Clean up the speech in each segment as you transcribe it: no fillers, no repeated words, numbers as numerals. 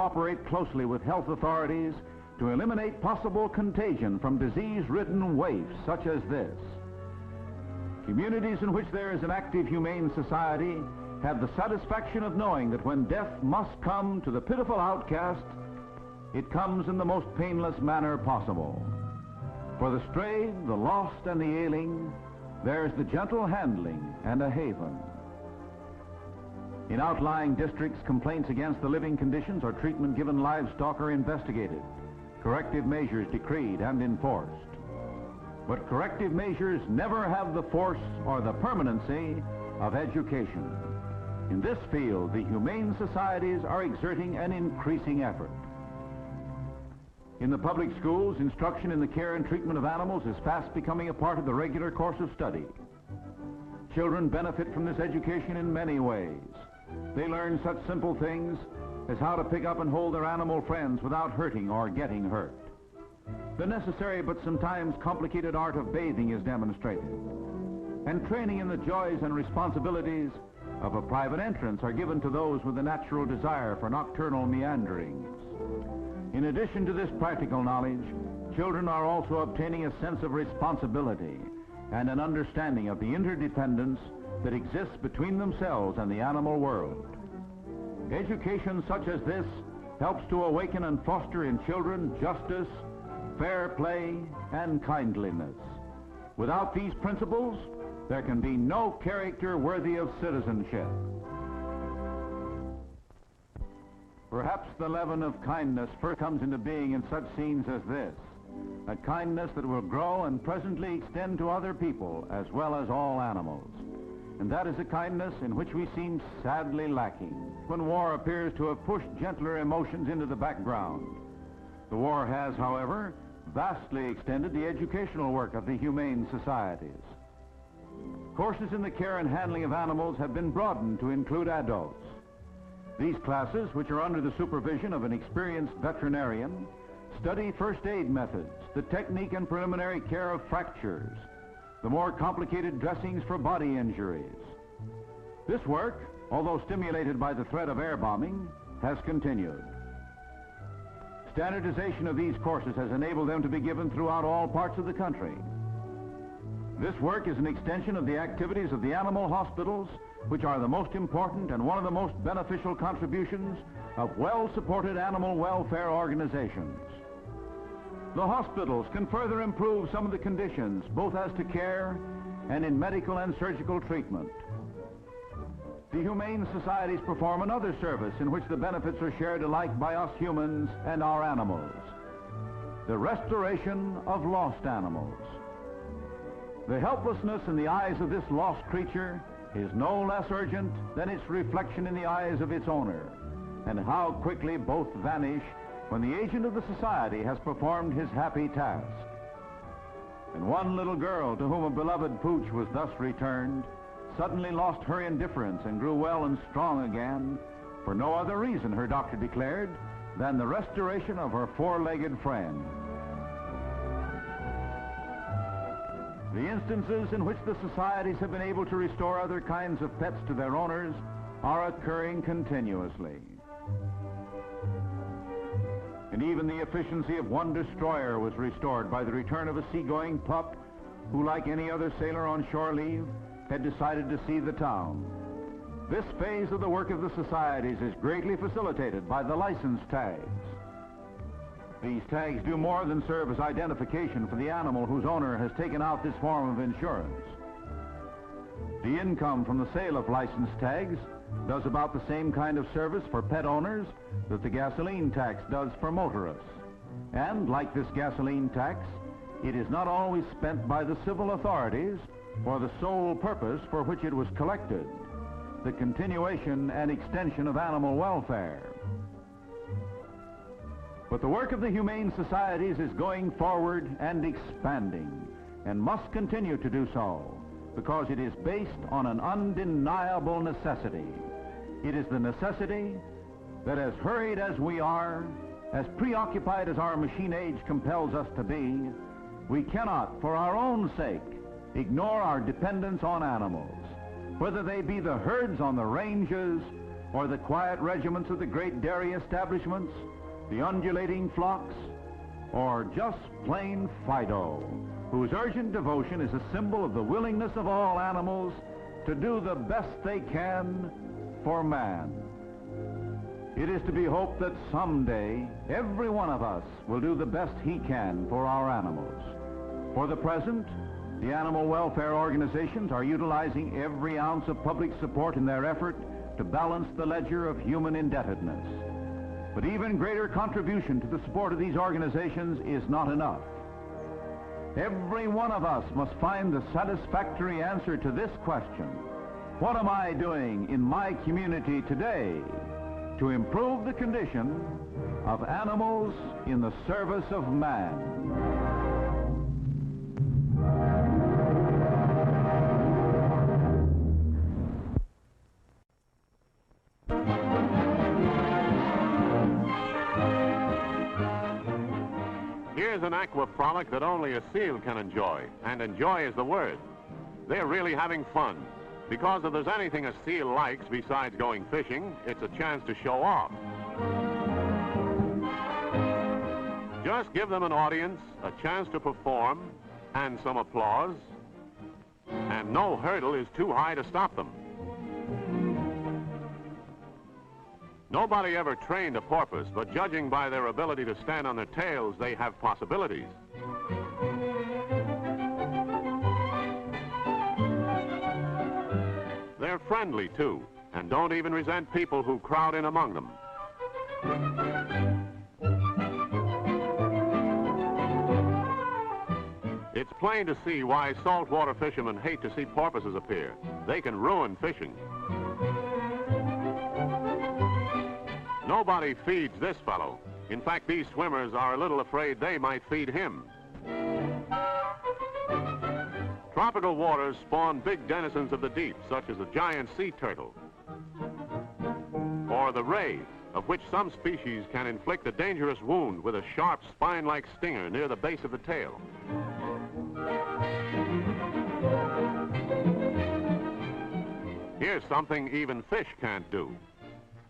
cooperate closely with health authorities to eliminate possible contagion from disease-ridden waifs such as this. Communities in which there is an active humane society have the satisfaction of knowing that when death must come to the pitiful outcast, it comes in the most painless manner possible. For the stray, the lost, and the ailing, there's the gentle handling and a haven. In outlying districts, complaints against the living conditions or treatment given livestock are investigated, corrective measures decreed and enforced. But corrective measures never have the force or the permanency of education. In this field, the humane societies are exerting an increasing effort. In the public schools, instruction in the care and treatment of animals is fast becoming a part of the regular course of study. Children benefit from this education in many ways. They learn such simple things as how to pick up and hold their animal friends without hurting or getting hurt. The necessary but sometimes complicated art of bathing is demonstrated. And training in the joys and responsibilities of a private entrance are given to those with a natural desire for nocturnal meanderings. In addition to this practical knowledge, children are also obtaining a sense of responsibility and an understanding of the interdependence that exists between themselves and the animal world. Education such as this helps to awaken and foster in children justice, fair play, and kindliness. Without these principles, there can be no character worthy of citizenship. Perhaps the leaven of kindness first comes into being in such scenes as this, a kindness that will grow and presently extend to other people as well as all animals. And that is a kindness in which we seem sadly lacking when war appears to have pushed gentler emotions into the background. The war has, however, vastly extended the educational work of the humane societies. Courses in the care and handling of animals have been broadened to include adults. These classes, which are under the supervision of an experienced veterinarian, study first aid methods, the technique and preliminary care of fractures, the more complicated dressings for body injuries. This work, although stimulated by the threat of air bombing, has continued. Standardization of these courses has enabled them to be given throughout all parts of the country. This work is an extension of the activities of the animal hospitals, which are the most important and one of the most beneficial contributions of well-supported animal welfare organizations. The hospitals can further improve some of the conditions, both as to care and in medical and surgical treatment. The humane societies perform another service in which the benefits are shared alike by us humans and our animals: the restoration of lost animals. The helplessness in the eyes of this lost creature is no less urgent than its reflection in the eyes of its owner, and how quickly both vanish when the agent of the society has performed his happy task. And one little girl to whom a beloved pooch was thus returned suddenly lost her indifference and grew well and strong again for no other reason, her doctor declared, than the restoration of her four-legged friend. The instances in which the societies have been able to restore other kinds of pets to their owners are occurring continuously. And even the efficiency of one destroyer was restored by the return of a seagoing pup who, like any other sailor on shore leave, had decided to see the town. This phase of the work of the societies is greatly facilitated by the license tags. These tags do more than serve as identification for the animal whose owner has taken out this form of insurance. The income from the sale of license tags does about the same kind of service for pet owners that the gasoline tax does for motorists. And like this gasoline tax, it is not always spent by the civil authorities for the sole purpose for which it was collected: the continuation and extension of animal welfare. But the work of the humane societies is going forward and expanding, and must continue to do so, because it is based on an undeniable necessity. It is the necessity that, as hurried as we are, as preoccupied as our machine age compels us to be, we cannot, for our own sake, ignore our dependence on animals, whether they be the herds on the ranges or the quiet regiments of the great dairy establishments, the undulating flocks, or just plain Fido, whose urgent devotion is a symbol of the willingness of all animals to do the best they can for man. It is to be hoped that someday every one of us will do the best he can for our animals. For the present, the animal welfare organizations are utilizing every ounce of public support in their effort to balance the ledger of human indebtedness. But even greater contribution to the support of these organizations is not enough. Every one of us must find the satisfactory answer to this question: what am I doing in my community today to improve the condition of animals in the service of man? Here's an aqua frolic that only a seal can enjoy, and enjoy is the word. They're really having fun, because if there's anything a seal likes besides going fishing, it's a chance to show off. Just give them an audience, a chance to perform, and some applause, and no hurdle is too high to stop them. Nobody ever trained a porpoise, but judging by their ability to stand on their tails, they have possibilities. They're friendly, too, and don't even resent people who crowd in among them. It's plain to see why saltwater fishermen hate to see porpoises appear. They can ruin fishing. Nobody feeds this fellow. In fact, these swimmers are a little afraid they might feed him. Tropical waters spawn big denizens of the deep, such as the giant sea turtle, or the ray, of which some species can inflict a dangerous wound with a sharp spine-like stinger near the base of the tail. Here's something even fish can't do.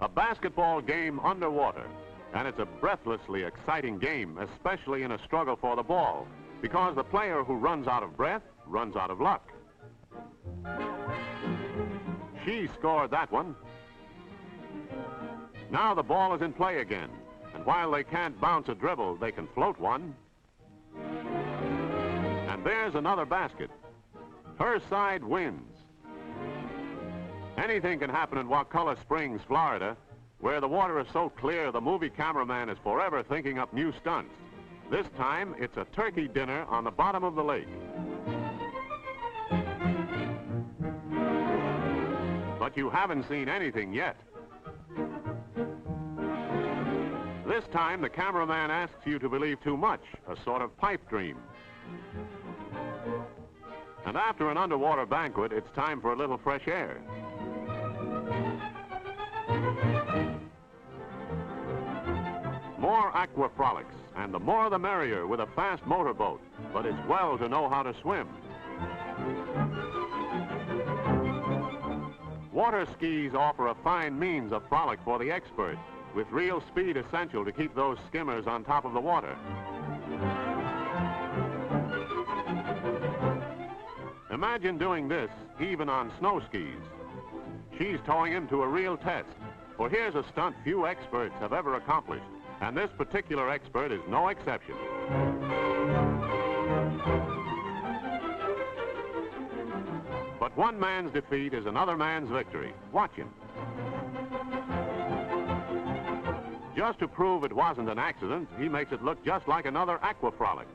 A basketball game underwater, and it's a breathlessly exciting game, especially in a struggle for the ball, because the player who runs out of breath runs out of luck. She scored that one. Now the ball is in play again, and while they can't bounce a dribble, they can float one. And there's another basket. Her side wins. Anything can happen in Wakulla Springs, Florida, where the water is so clear the movie cameraman is forever thinking up new stunts. This time, it's a turkey dinner on the bottom of the lake. But you haven't seen anything yet. This time, the cameraman asks you to believe too much, a sort of pipe dream. And after an underwater banquet, it's time for a little fresh air. More aqua frolics, and the more the merrier with a fast motorboat, but it's well to know how to swim. Water skis offer a fine means of frolic for the expert, with real speed essential to keep those skimmers on top of the water. Imagine doing this even on snow skis. She's towing him to a real test, for here's a stunt few experts have ever accomplished, and this particular expert is no exception. But one man's defeat is another man's victory. Watch him. Just to prove it wasn't an accident, he makes it look just like another aqua frolic.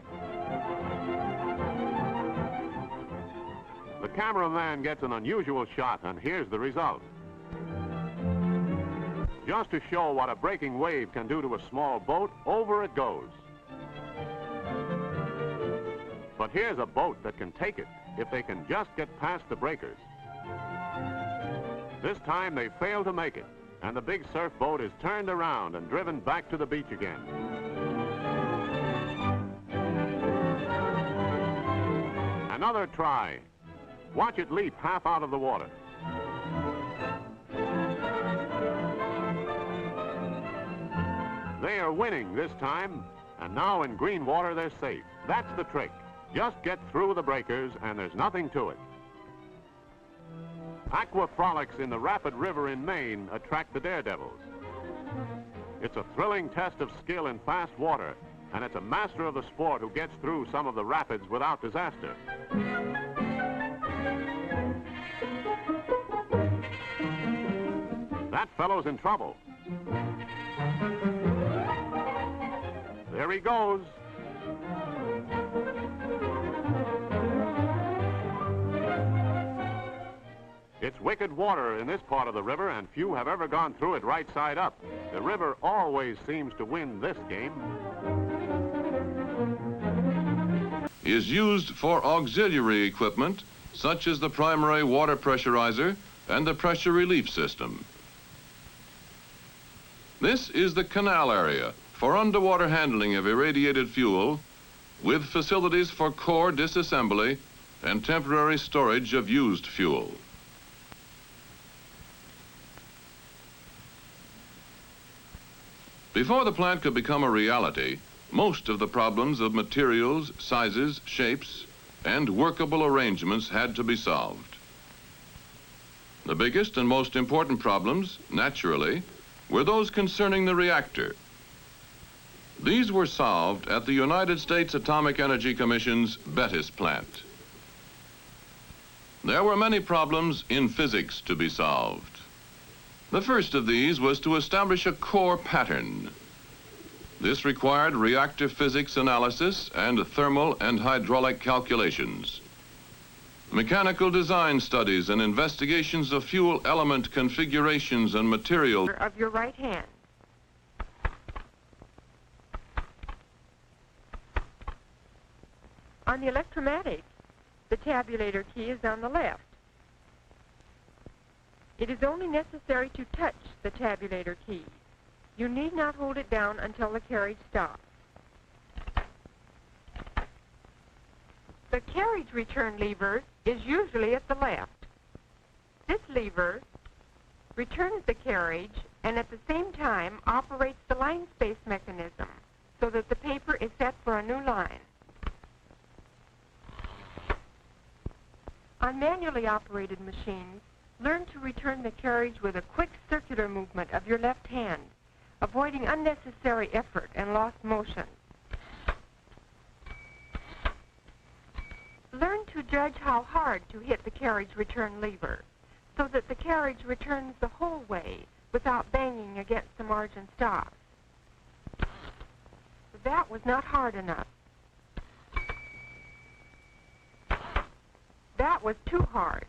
The cameraman gets an unusual shot, and here's the result. Just to show what a breaking wave can do to a small boat, over it goes. But here's a boat that can take it, if they can just get past the breakers. This time they fail to make it, and the big surf boat is turned around and driven back to the beach again. Another try. Watch it leap half out of the water. They are winning this time, and now in green water they're safe. That's the trick. Just get through the breakers, and there's nothing to it. Aqua frolics in the Rapid River in Maine attract the daredevils. It's a thrilling test of skill in fast water, and it's a master of the sport who gets through some of the rapids without disaster. That fellow's in trouble. There he goes. It's wicked water in this part of the river, and few have ever gone through it right side up. The river always seems to win this game. Is used for auxiliary equipment, such as the primary water pressurizer and the pressure relief system. This is the canal area for underwater handling of irradiated fuel, with facilities for core disassembly and temporary storage of used fuel. Before the plant could become a reality, most of the problems of materials, sizes, shapes, and workable arrangements had to be solved. The biggest and most important problems, naturally, were those concerning the reactor. These were solved at the United States Atomic Energy Commission's Bettis plant. There were many problems in physics to be solved. The first of these was to establish a core pattern. This required reactor physics analysis and thermal and hydraulic calculations, mechanical design studies and investigations of fuel element configurations and material of your right hand. On the electromatic, the tabulator key is on the left. It is only necessary to touch the tabulator key. You need not hold it down until the carriage stops. The carriage return lever is usually at the left. This lever returns the carriage and at the same time operates the line space mechanism so that the paper is set for a new line. On manually operated machines, learn to return the carriage with a quick circular movement of your left hand, avoiding unnecessary effort and lost motion. Learn to judge how hard to hit the carriage return lever so that the carriage returns the whole way without banging against the margin stops. That was not hard enough. That was too hard.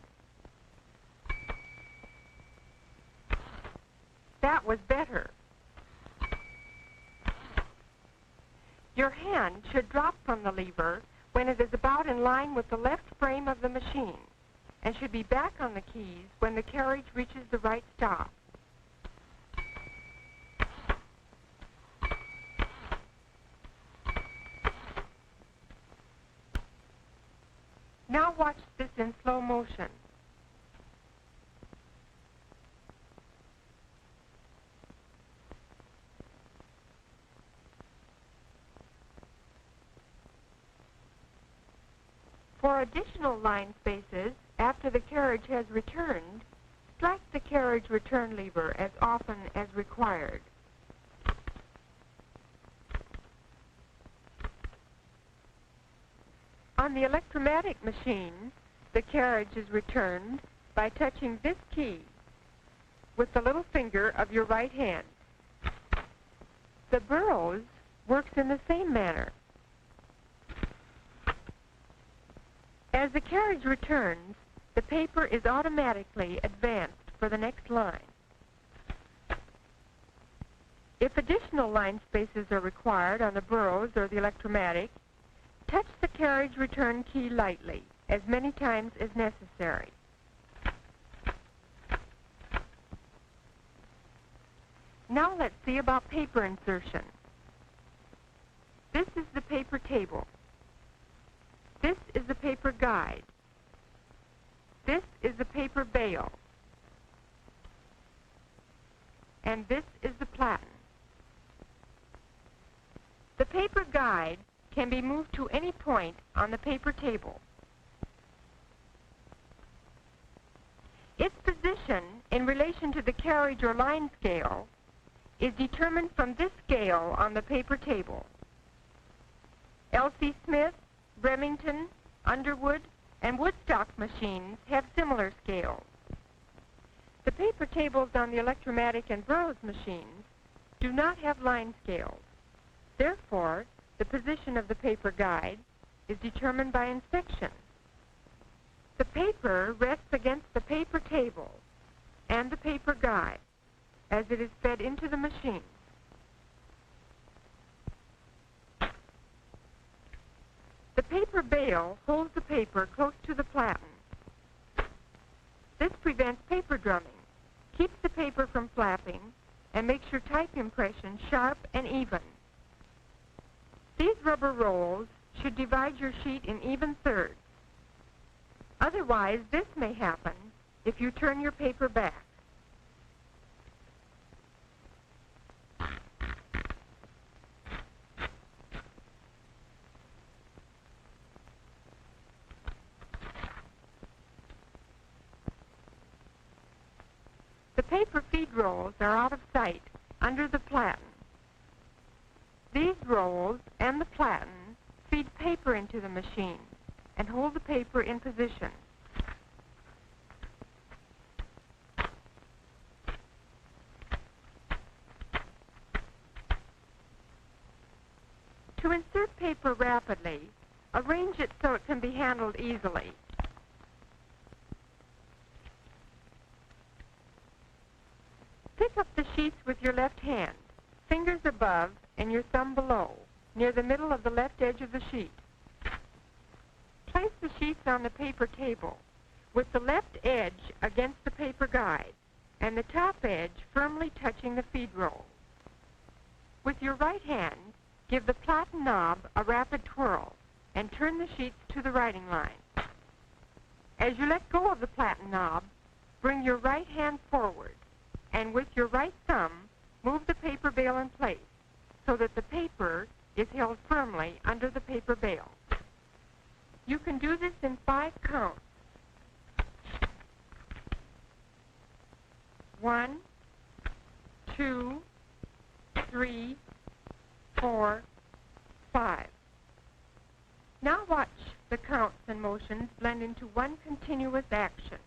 That was better. Your hand should drop from the lever when it is about in line with the left frame of the machine and should be back on the keys when the carriage reaches the right stop. Now watch this in slow motion. For additional line spaces, after the carriage has returned, strike the carriage return lever as often as required. On the electromatic machine, the carriage is returned by touching this key with the little finger of your right hand. The Burroughs works in the same manner. As the carriage returns, the paper is automatically advanced for the next line. If additional line spaces are required on the Burroughs or the electromatic, touch the carriage return key lightly, as many times as necessary. Now let's see about paper insertion. This is the paper table. This is the paper guide. This is the paper bale. And this is the platen. paper guide can be moved to any point on the paper table. Its position in relation to the carriage or line scale is determined from this scale on the paper table. L.C. Smith, Remington, Underwood, and Woodstock machines have similar scales. The paper tables on the Electromatic and Burroughs machines do not have line scales. Therefore, the position of the paper guide is determined by inspection. The paper rests against the paper table and the paper guide as it is fed into the machine. The paper bale holds the paper close to the platen. This prevents paper drumming, keeps the paper from flapping, and makes your type impression sharp and even. These rubber rolls should divide your sheet in even thirds. Otherwise, this may happen if you turn your paper back. The paper feed rolls are out of sight under the platen. These rolls and the platen feed paper into the machine and hold the paper in position. To insert paper rapidly, arrange it so it can be handled easily. Pick up the sheets with your left hand, fingers above and your thumb below, near the middle of the left edge of the sheet. Place the sheets on the paper table, with the left edge against the paper guide, and the top edge firmly touching the feed roll. With your right hand, give the platen knob a rapid twirl, and turn the sheets to the writing line. As you let go of the platen knob, bring your right hand forward, and with your right thumb, move the paper bale in place so that the paper is held firmly under the paper bale. You can do this in 5 counts. 1, 2, 3, 4, 5. Now watch the counts and motions blend into one continuous action.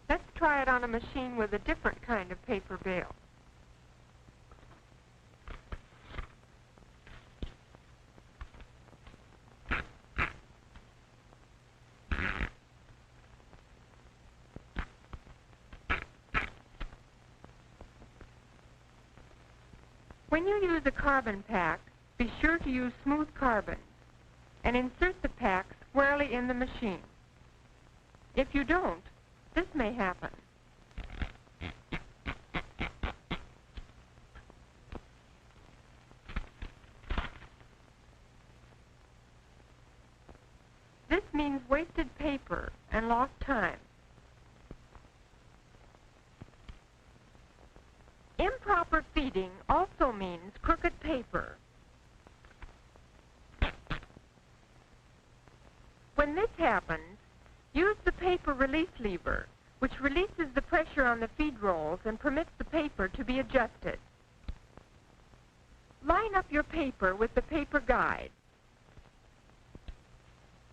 Let's try it on a machine with a different kind of paper bale. When you use a carbon pack, be sure to use smooth carbon and insert the pack squarely in the machine. If you don't, this may happen. This means wasted paper and lost time. Improper feeding also means crooked paper. When this happens, use the paper release lever, which releases the pressure on the feed rolls and permits the paper to be adjusted. Line up your paper with the paper guide.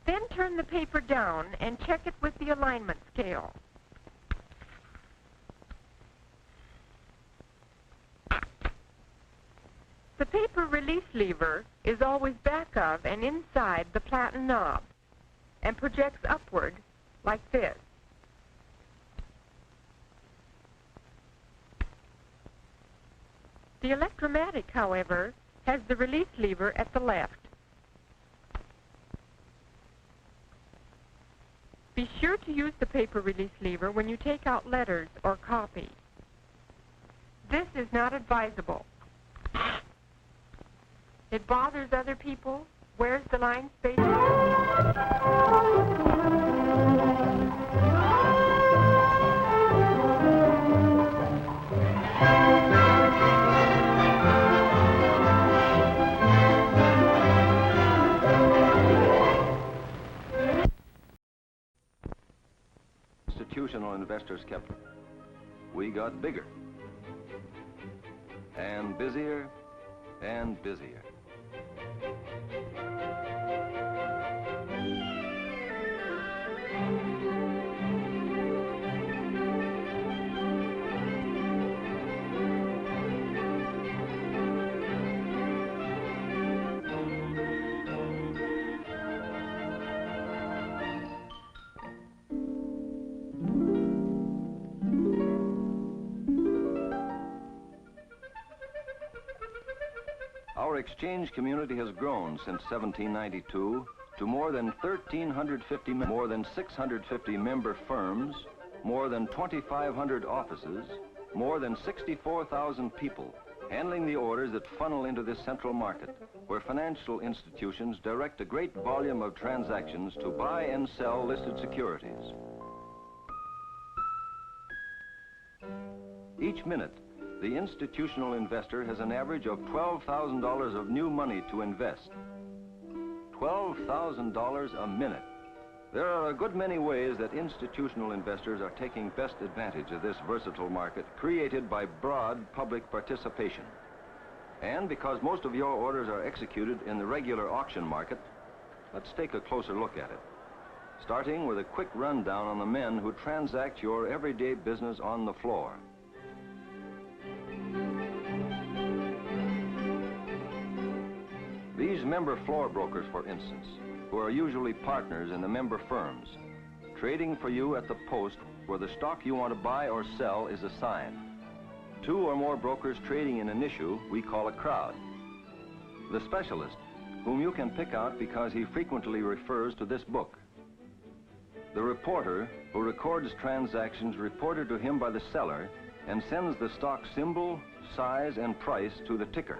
Then turn the paper down and check it with the alignment scale. The paper release lever is always back of and inside the platen knob and projects upward like this. The Electromatic, however, has the release lever at the left. Be sure to use the paper release lever when you take out letters or copy. This is not advisable. It bothers other people, wears the line space. Institutional investors kept. We got bigger and busier and busier. Our exchange community has grown since 1792 to more than 1,350, more than 650 member firms, more than 2,500 offices, more than 64,000 people handling the orders that funnel into this central market, where financial institutions direct a great volume of transactions to buy and sell listed securities. Each minute, the institutional investor has an average of $12,000 of new money to invest. $12,000 a minute. There are a good many ways that institutional investors are taking best advantage of this versatile market created by broad public participation. And because most of your orders are executed in the regular auction market, let's take a closer look at it. Starting with a quick rundown on the men who transact your everyday business on the floor. These member floor brokers, for instance, who are usually partners in the member firms, trading for you at the post where the stock you want to buy or sell is assigned. Two or more brokers trading in an issue we call a crowd. The specialist, whom you can pick out because he frequently refers to this book. The reporter, who records transactions reported to him by the seller and sends the stock symbol, size, and price to the ticker.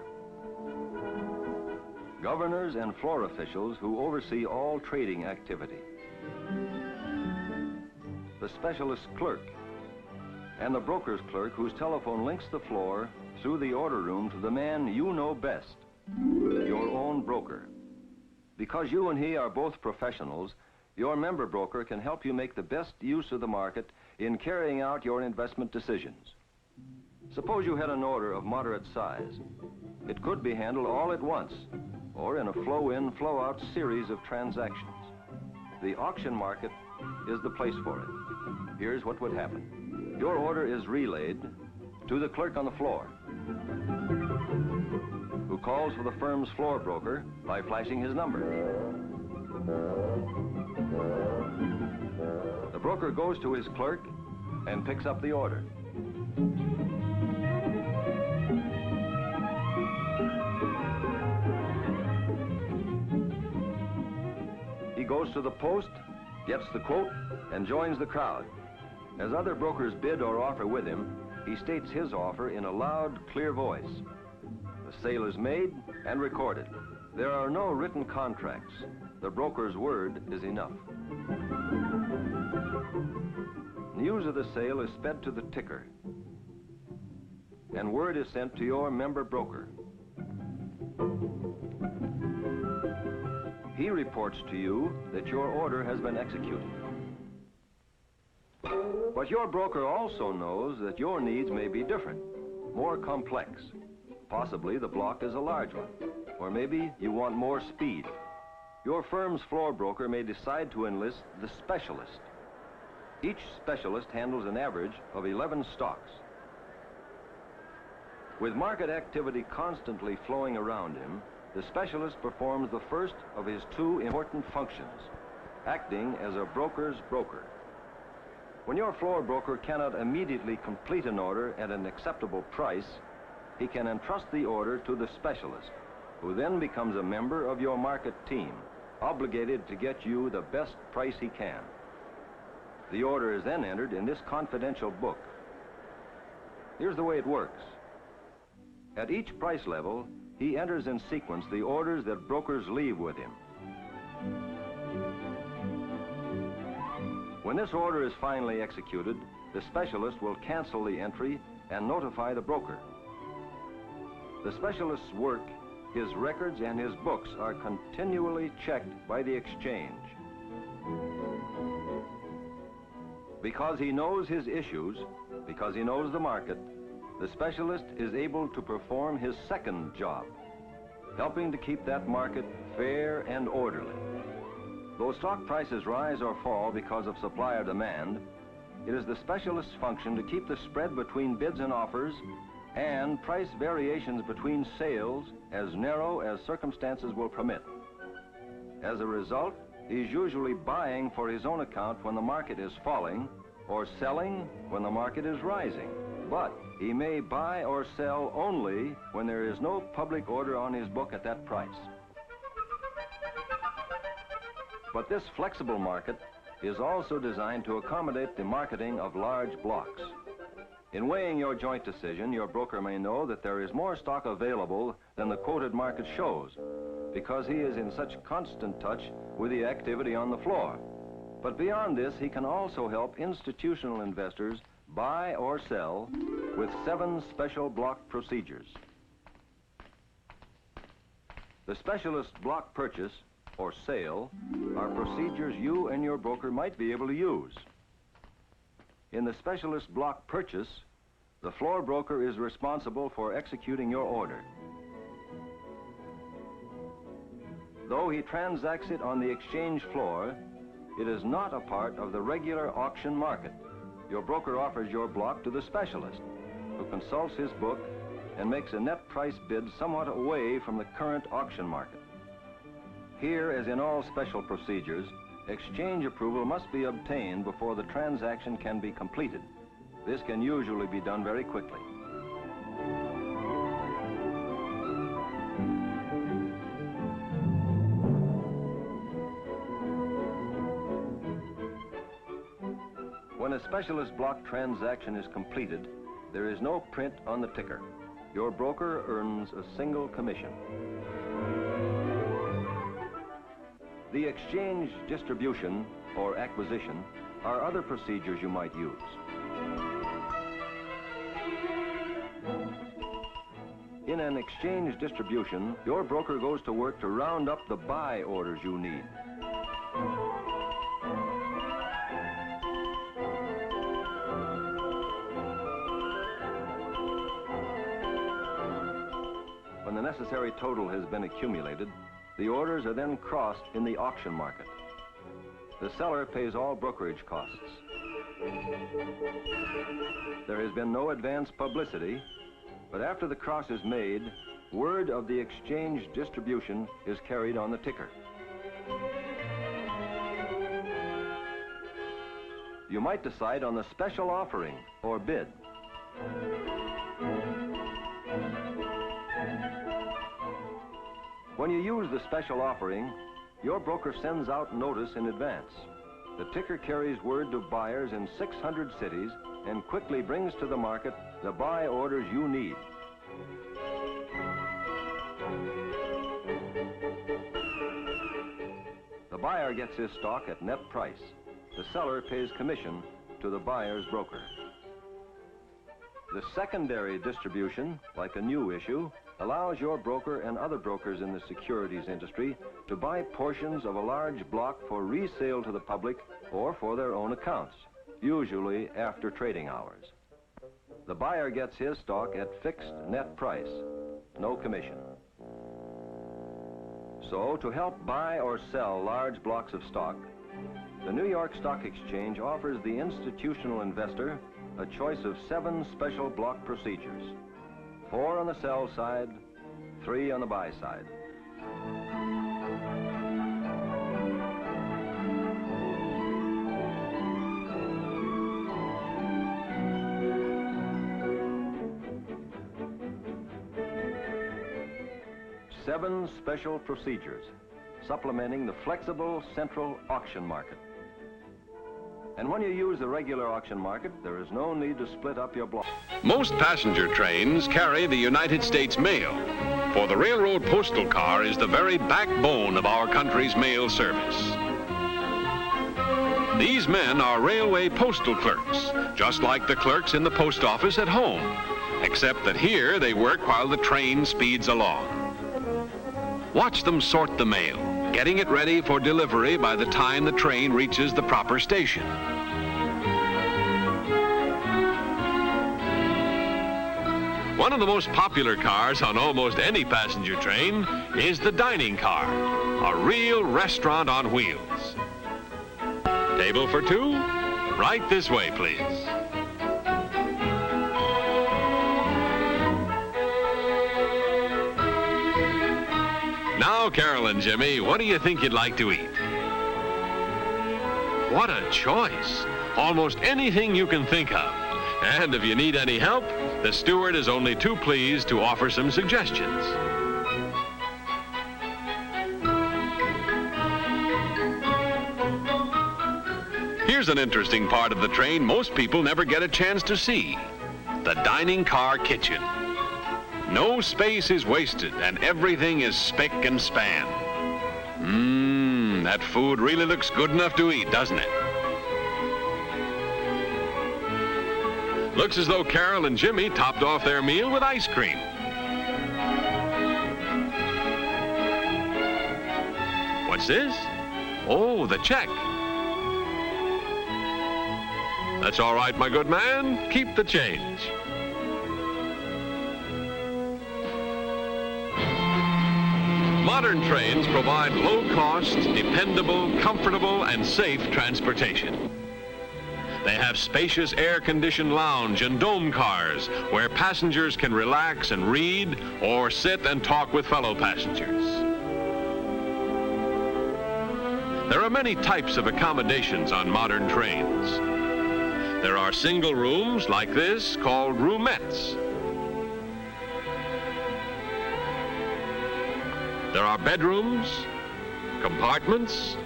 Governors and floor officials who oversee all trading activity. The specialist clerk and the broker's clerk whose telephone links the floor through the order room to the man you know best, your own broker. Because you and he are both professionals, your member broker can help you make the best use of the market in carrying out your investment decisions. Suppose you had an order of moderate size. It could be handled all at once, or in a flow-in, flow-out series of transactions. The auction market is the place for it. Here's what would happen. Your order is relayed to the clerk on the floor, who calls for the firm's floor broker by flashing his number. The broker goes to his clerk and picks up the order. He goes to the post, gets the quote, and joins the crowd. As other brokers bid or offer with him, he states his offer in a loud, clear voice. The sale is made and recorded. There are no written contracts. The broker's word is enough. News of the sale is sped to the ticker, and word is sent to your member broker. He reports to you that your order has been executed. But your broker also knows that your needs may be different, more complex. Possibly the block is a large one, or maybe you want more speed. Your firm's floor broker may decide to enlist the specialist. Each specialist handles an average of 11 stocks. With market activity constantly flowing around him, the specialist performs the first of his two important functions, acting as a broker's broker. When your floor broker cannot immediately complete an order at an acceptable price, he can entrust the order to the specialist, who then becomes a member of your market team, obligated to get you the best price he can. The order is then entered in this confidential book. Here's the way it works. At each price level, he enters in sequence the orders that brokers leave with him. When this order is finally executed, the specialist will cancel the entry and notify the broker. The specialist's work, his records, and his books are continually checked by the exchange. Because he knows his issues, because he knows the market, the specialist is able to perform his second job, helping to keep that market fair and orderly. Though stock prices rise or fall because of supply or demand, it is the specialist's function to keep the spread between bids and offers and price variations between sales as narrow as circumstances will permit. As a result, he's usually buying for his own account when the market is falling or selling when the market is rising. But he may buy or sell only when there is no public order on his book at that price. But this flexible market is also designed to accommodate the marketing of large blocks. In weighing your joint decision, your broker may know that there is more stock available than the quoted market shows, because he is in such constant touch with the activity on the floor. But beyond this, he can also help institutional investors buy or sell with 7 special block procedures. The specialist block purchase or sale are procedures you and your broker might be able to use. In the specialist block purchase, the floor broker is responsible for executing your order. Though he transacts it on the exchange floor, it is not a part of the regular auction market. Your broker offers your block to the specialist, who consults his book and makes a net price bid somewhat away from the current auction market. Here, as in all special procedures, exchange approval must be obtained before the transaction can be completed. This can usually be done very quickly. When a specialist block transaction is completed, there is no print on the ticker. Your broker earns a single commission. The exchange, distribution, or acquisition are other procedures you might use. In an exchange distribution, your broker goes to work to round up the buy orders you need. When the necessary total has been accumulated, the orders are then crossed in the auction market. The seller pays all brokerage costs. There has been no advance publicity, but after the cross is made, word of the exchange distribution is carried on the ticker. You might decide on the special offering or bid. When you use the special offering, your broker sends out notice in advance. The ticker carries word to buyers in 600 cities and quickly brings to the market the buy orders you need. The buyer gets his stock at net price. The seller pays commission to the buyer's broker. The secondary distribution, like a new issue, allows your broker and other brokers in the securities industry to buy portions of a large block for resale to the public or for their own accounts, usually after trading hours. The buyer gets his stock at fixed net price, no commission. So, to help buy or sell large blocks of stock, the New York Stock Exchange offers the institutional investor a choice of 7 special block procedures. 4 on the sell side, 3 on the buy side. Seven special procedures, supplementing the flexible central auction market. And when you use the regular auction market, there is no need to split up your block. Most passenger trains carry the United States mail, for the railroad postal car is the very backbone of our country's mail service. These men are railway postal clerks, just like the clerks in the post office at home, except that here they work while the train speeds along. Watch them sort the mail, getting it ready for delivery by the time the train reaches the proper station. One of the most popular cars on almost any passenger train is the dining car, a real restaurant on wheels. Table for two? Right this way, please. Now, Carol and Jimmy, what do you think you'd like to eat? What a choice! Almost anything you can think of. And if you need any help, the steward is only too pleased to offer some suggestions. Here's an interesting part of the train most people never get a chance to see: the dining car kitchen. No space is wasted and everything is spick and span. That food really looks good enough to eat, doesn't it? Looks as though Carol and Jimmy topped off their meal with ice cream. What's this? Oh, the check. That's all right, my good man. Keep the change. Modern trains provide low-cost, dependable, comfortable, and safe transportation. They have spacious air-conditioned lounge and dome cars where passengers can relax and read or sit and talk with fellow passengers. There are many types of accommodations on modern trains. There are single rooms like this called roomettes. There are bedrooms, compartments,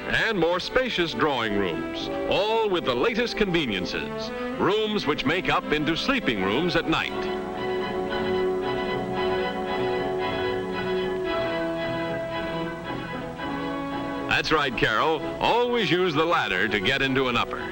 and more spacious drawing rooms, all with the latest conveniences, rooms which make up into sleeping rooms at night. That's right, Carol. Always use the ladder to get into an upper.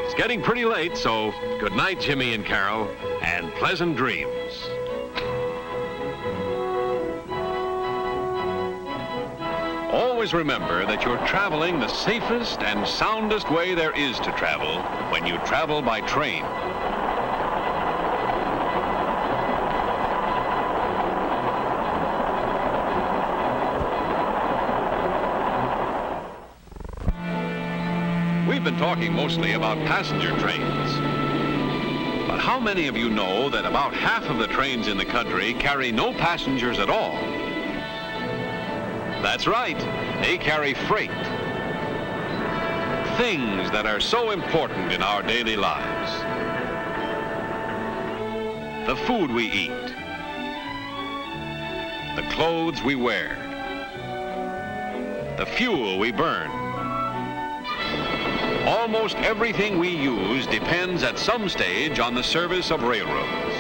It's getting pretty late, so good night, Jimmy and Carol, and pleasant dreams. Always remember that you're traveling the safest and soundest way there is to travel when you travel by train. We've been talking mostly about passenger trains. But how many of you know that about half of the trains in the country carry no passengers at all? That's right, they carry freight. Things that are so important in our daily lives. The food we eat. The clothes we wear. The fuel we burn. Almost everything we use depends at some stage on the service of railroads.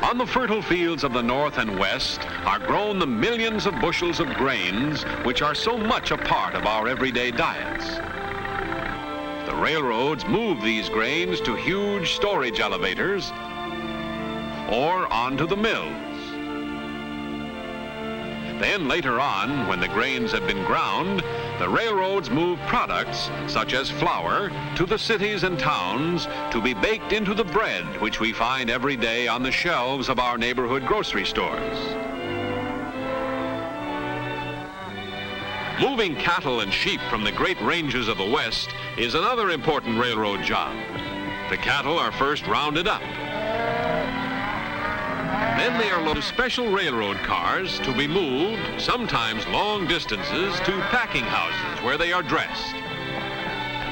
On the fertile fields of the North and West are grown the millions of bushels of grains which are so much a part of our everyday diets. The railroads move these grains to huge storage elevators or onto the mills. Then later on, when the grains have been ground, the railroads move products, such as flour, to the cities and towns to be baked into the bread which we find every day on the shelves of our neighborhood grocery stores. Moving cattle and sheep from the great ranges of the West is another important railroad job. The cattle are first rounded up. Then they are loaded to special railroad cars to be moved, sometimes long distances, to packing houses where they are dressed.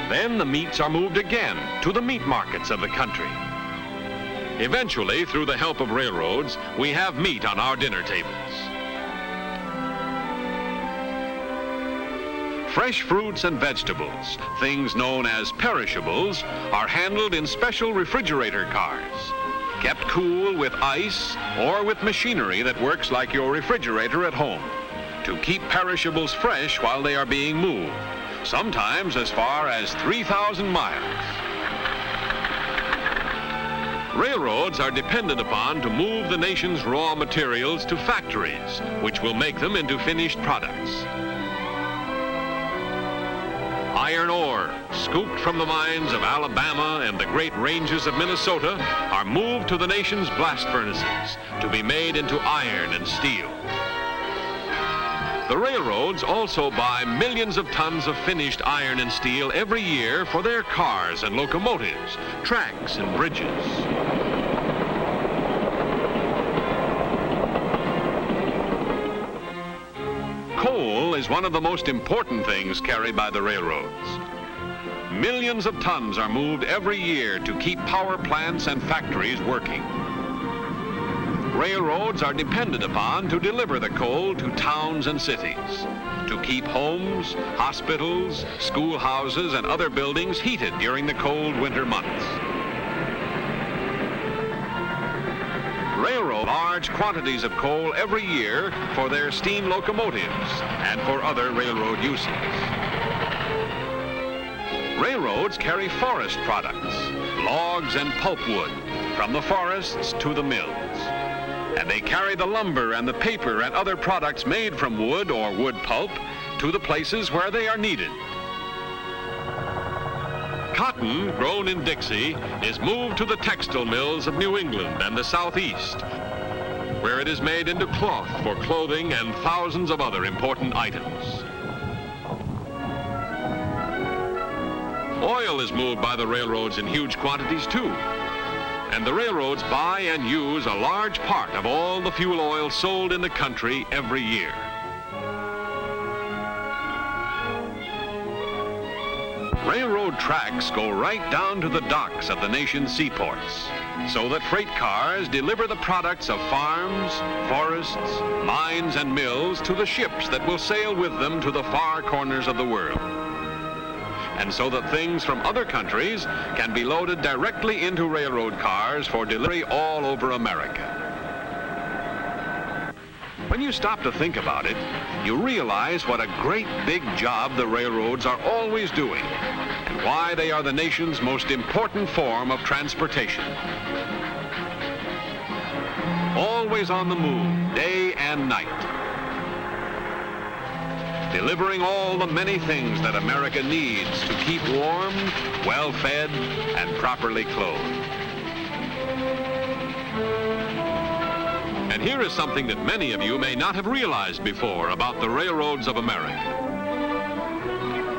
Then the meats are moved again to the meat markets of the country. Eventually, through the help of railroads, we have meat on our dinner tables. Fresh fruits and vegetables, things known as perishables, are handled in special refrigerator cars, kept cool with ice or with machinery that works like your refrigerator at home, to keep perishables fresh while they are being moved, sometimes as far as 3,000 miles. Railroads are depended upon to move the nation's raw materials to factories, which will make them into finished products. Iron ore, scooped from the mines of Alabama and the great ranges of Minnesota, are moved to the nation's blast furnaces to be made into iron and steel. The railroads also buy millions of tons of finished iron and steel every year for their cars and locomotives, tracks and bridges. Coal is one of the most important things carried by the railroads. Millions of tons are moved every year to keep power plants and factories working. Railroads are depended upon to deliver the coal to towns and cities, to keep homes, hospitals, schoolhouses, and other buildings heated during the cold winter months. Railroad large quantities of coal every year for their steam locomotives and for other railroad uses. Railroads carry forest products, logs and pulpwood, from the forests to the mills. And they carry the lumber and the paper and other products made from wood or wood pulp to the places where they are needed. Cotton, grown in Dixie, is moved to the textile mills of New England and the Southeast, where it is made into cloth for clothing and thousands of other important items. Oil is moved by the railroads in huge quantities too, and the railroads buy and use a large part of all the fuel oil sold in the country every year. Railroad tracks go right down to the docks of the nation's seaports, so that freight cars deliver the products of farms, forests, mines, and mills to the ships that will sail with them to the far corners of the world. And so that things from other countries can be loaded directly into railroad cars for delivery all over America. When you stop to think about it, you realize what a great big job the railroads are always doing, and why they are the nation's most important form of transportation. Always on the move, day and night, delivering all the many things that America needs to keep warm, well-fed, and properly clothed. And here is something that many of you may not have realized before about the railroads of America.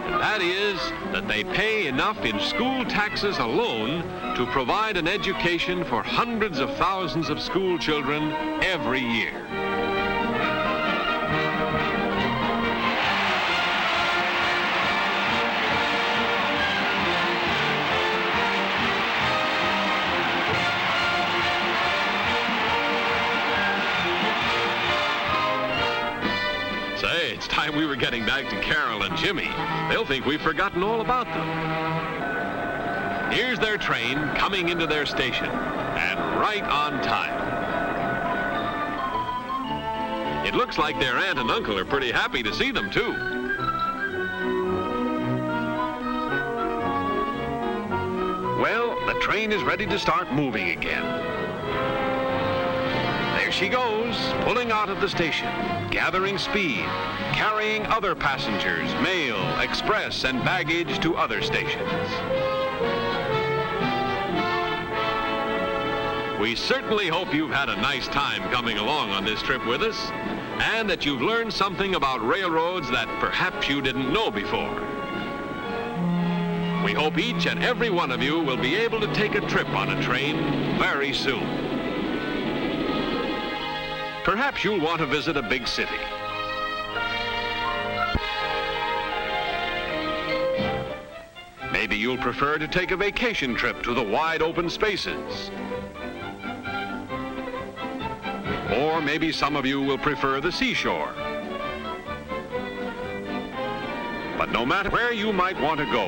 And that is that they pay enough in school taxes alone to provide an education for hundreds of thousands of school children every year. It's time we were getting back to Carol and Jimmy. They'll think we've forgotten all about them. Here's their train coming into their station, and right on time. It looks like their aunt and uncle are pretty happy to see them, too. Well, the train is ready to start moving again. There she goes, pulling out of the station, gathering speed, carrying other passengers, mail, express, and baggage to other stations. We certainly hope you've had a nice time coming along on this trip with us, and that you've learned something about railroads that perhaps you didn't know before. We hope each and every one of you will be able to take a trip on a train very soon. Perhaps you'll want to visit a big city. Maybe you'll prefer to take a vacation trip to the wide open spaces. Or maybe some of you will prefer the seashore. But no matter where you might want to go,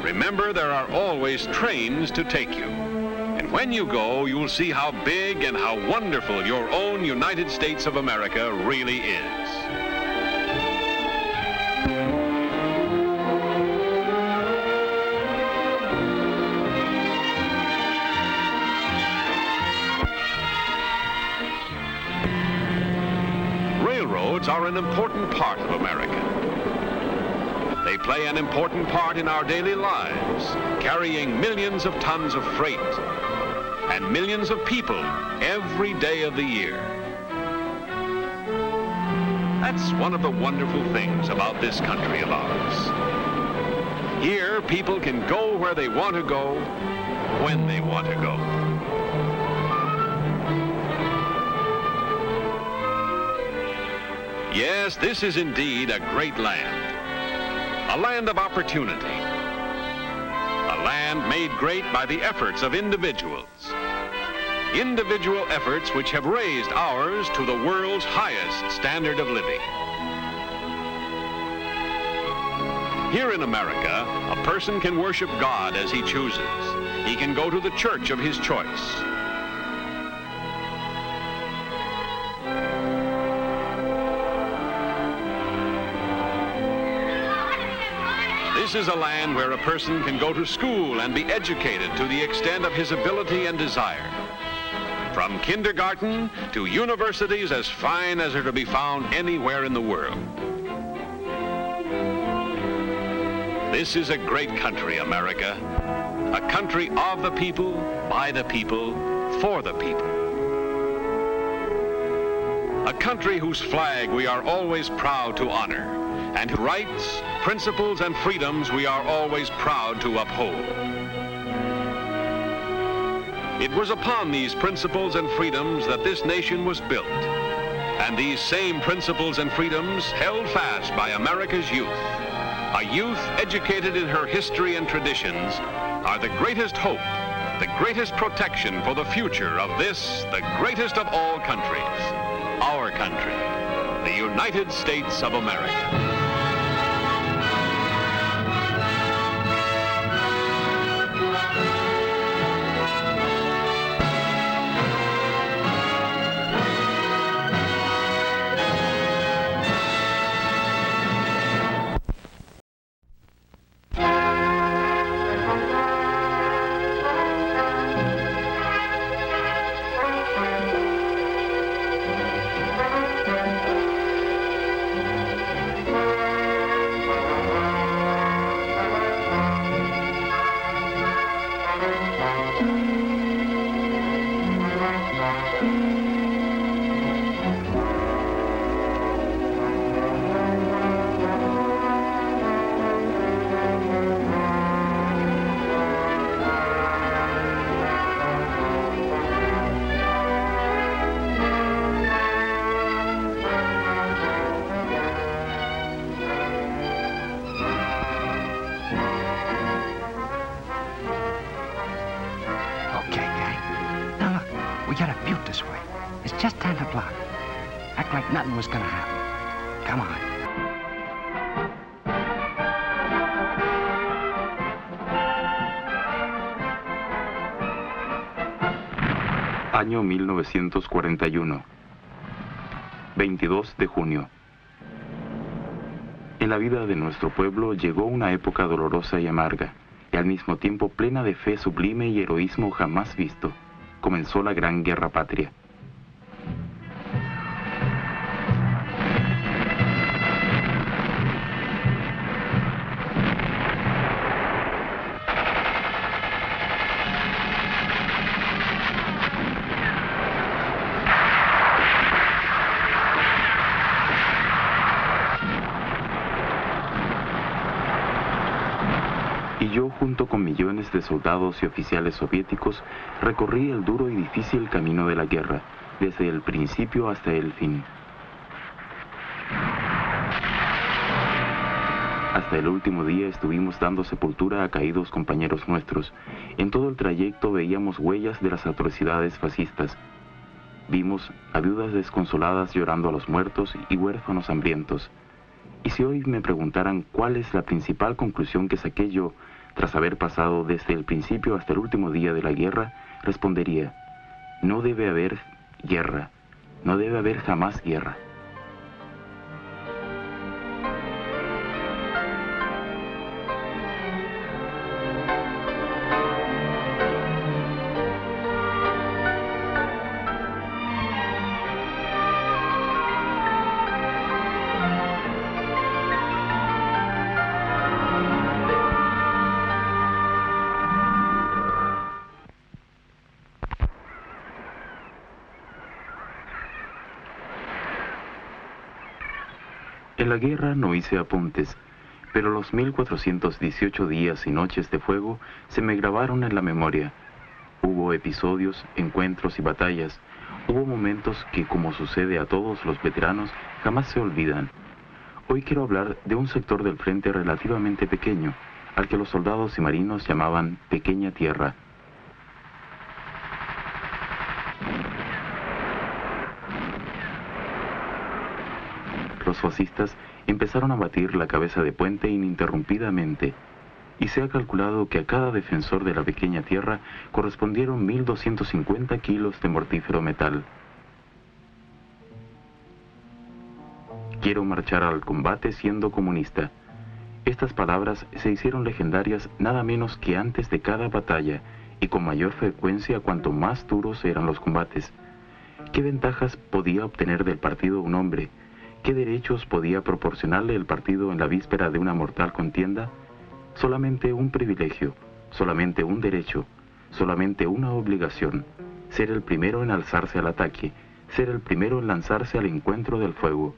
remember there are always trains to take you. And when you go, you'll see how big and how wonderful your own United States of America really is. Railroads are an important part of America. They play an important part in our daily lives, carrying millions of tons of freight and millions of people every day of the year. That's one of the wonderful things about this country of ours. Here, people can go where they want to go, when they want to go. Yes, this is indeed a great land. A land of opportunity. A land made great by the efforts of individuals. Individual efforts which have raised ours to the world's highest standard of living. Here in America, a person can worship God as he chooses. He can go to the church of his choice. This is a land where a person can go to school and be educated to the extent of his ability and desire. From kindergarten to universities as fine as are to be found anywhere in the world. This is a great country, America. A country of the people, by the people, for the people. A country whose flag we are always proud to honor, and whose rights, principles, and freedoms we are always proud to uphold. It was upon these principles and freedoms that this nation was built, and these same principles and freedoms held fast by America's youth. A youth educated in her history and traditions are the greatest hope, the greatest protection for the future of this, the greatest of all countries, our country, the United States of America. Just 10 o'clock. Act like nothing was gonna happen. Come on. Año 1941. 22 de junio. En la vida de nuestro pueblo llegó una época dolorosa y amarga, y al mismo tiempo plena de fe sublime y heroísmo jamás visto. Comenzó la Gran Guerra Patria. Y yo, junto con millones de soldados y oficiales soviéticos, recorrí el duro y difícil camino de la guerra, desde el principio hasta el fin. Hasta el último día estuvimos dando sepultura a caídos compañeros nuestros. En todo el trayecto veíamos huellas de las atrocidades fascistas. Vimos a viudas desconsoladas llorando a los muertos y huérfanos hambrientos. Y si hoy me preguntaran cuál es la principal conclusión que saqué yo tras haber pasado desde el principio hasta el último día de la guerra, respondería: no debe haber guerra, no debe haber jamás guerra. En la guerra no hice apuntes, pero los 1418 días y noches de fuego se me grabaron en la memoria. Hubo episodios, encuentros y batallas. Hubo momentos que, como sucede a todos los veteranos, jamás se olvidan. Hoy quiero hablar de un sector del frente relativamente pequeño, al que los soldados y marinos llamaban Pequeña Tierra. Los fascistas empezaron a batir la cabeza de Puente ininterrumpidamente, y se ha calculado que a cada defensor de la pequeña tierra correspondieron 1.250 kilos de mortífero metal. Quiero marchar al combate siendo comunista. Estas palabras se hicieron legendarias nada menos que antes de cada batalla, y con mayor frecuencia cuanto más duros eran los combates. ¿Qué ventajas podía obtener del partido un hombre? ¿Qué derechos podía proporcionarle el partido en la víspera de una mortal contienda? Solamente un privilegio, solamente un derecho, solamente una obligación: ser el primero en alzarse al ataque, ser el primero en lanzarse al encuentro del fuego.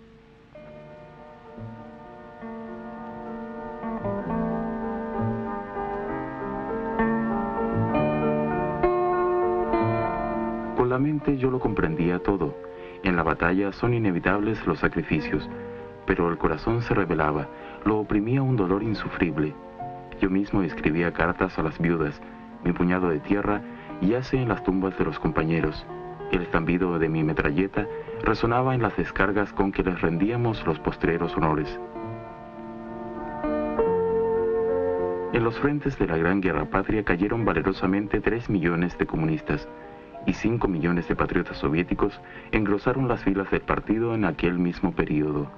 Con la mente yo lo comprendía todo. En la batalla son inevitables los sacrificios, pero el corazón se rebelaba, lo oprimía un dolor insufrible. Yo mismo escribía cartas a las viudas. Mi puñado de tierra yace en las tumbas de los compañeros. El estampido de mi metralleta resonaba en las descargas con que les rendíamos los postreros honores. En los frentes de la Gran Guerra Patria cayeron valerosamente 3 millones de comunistas, y 5 millones de patriotas soviéticos engrosaron las filas del partido en aquel mismo periodo.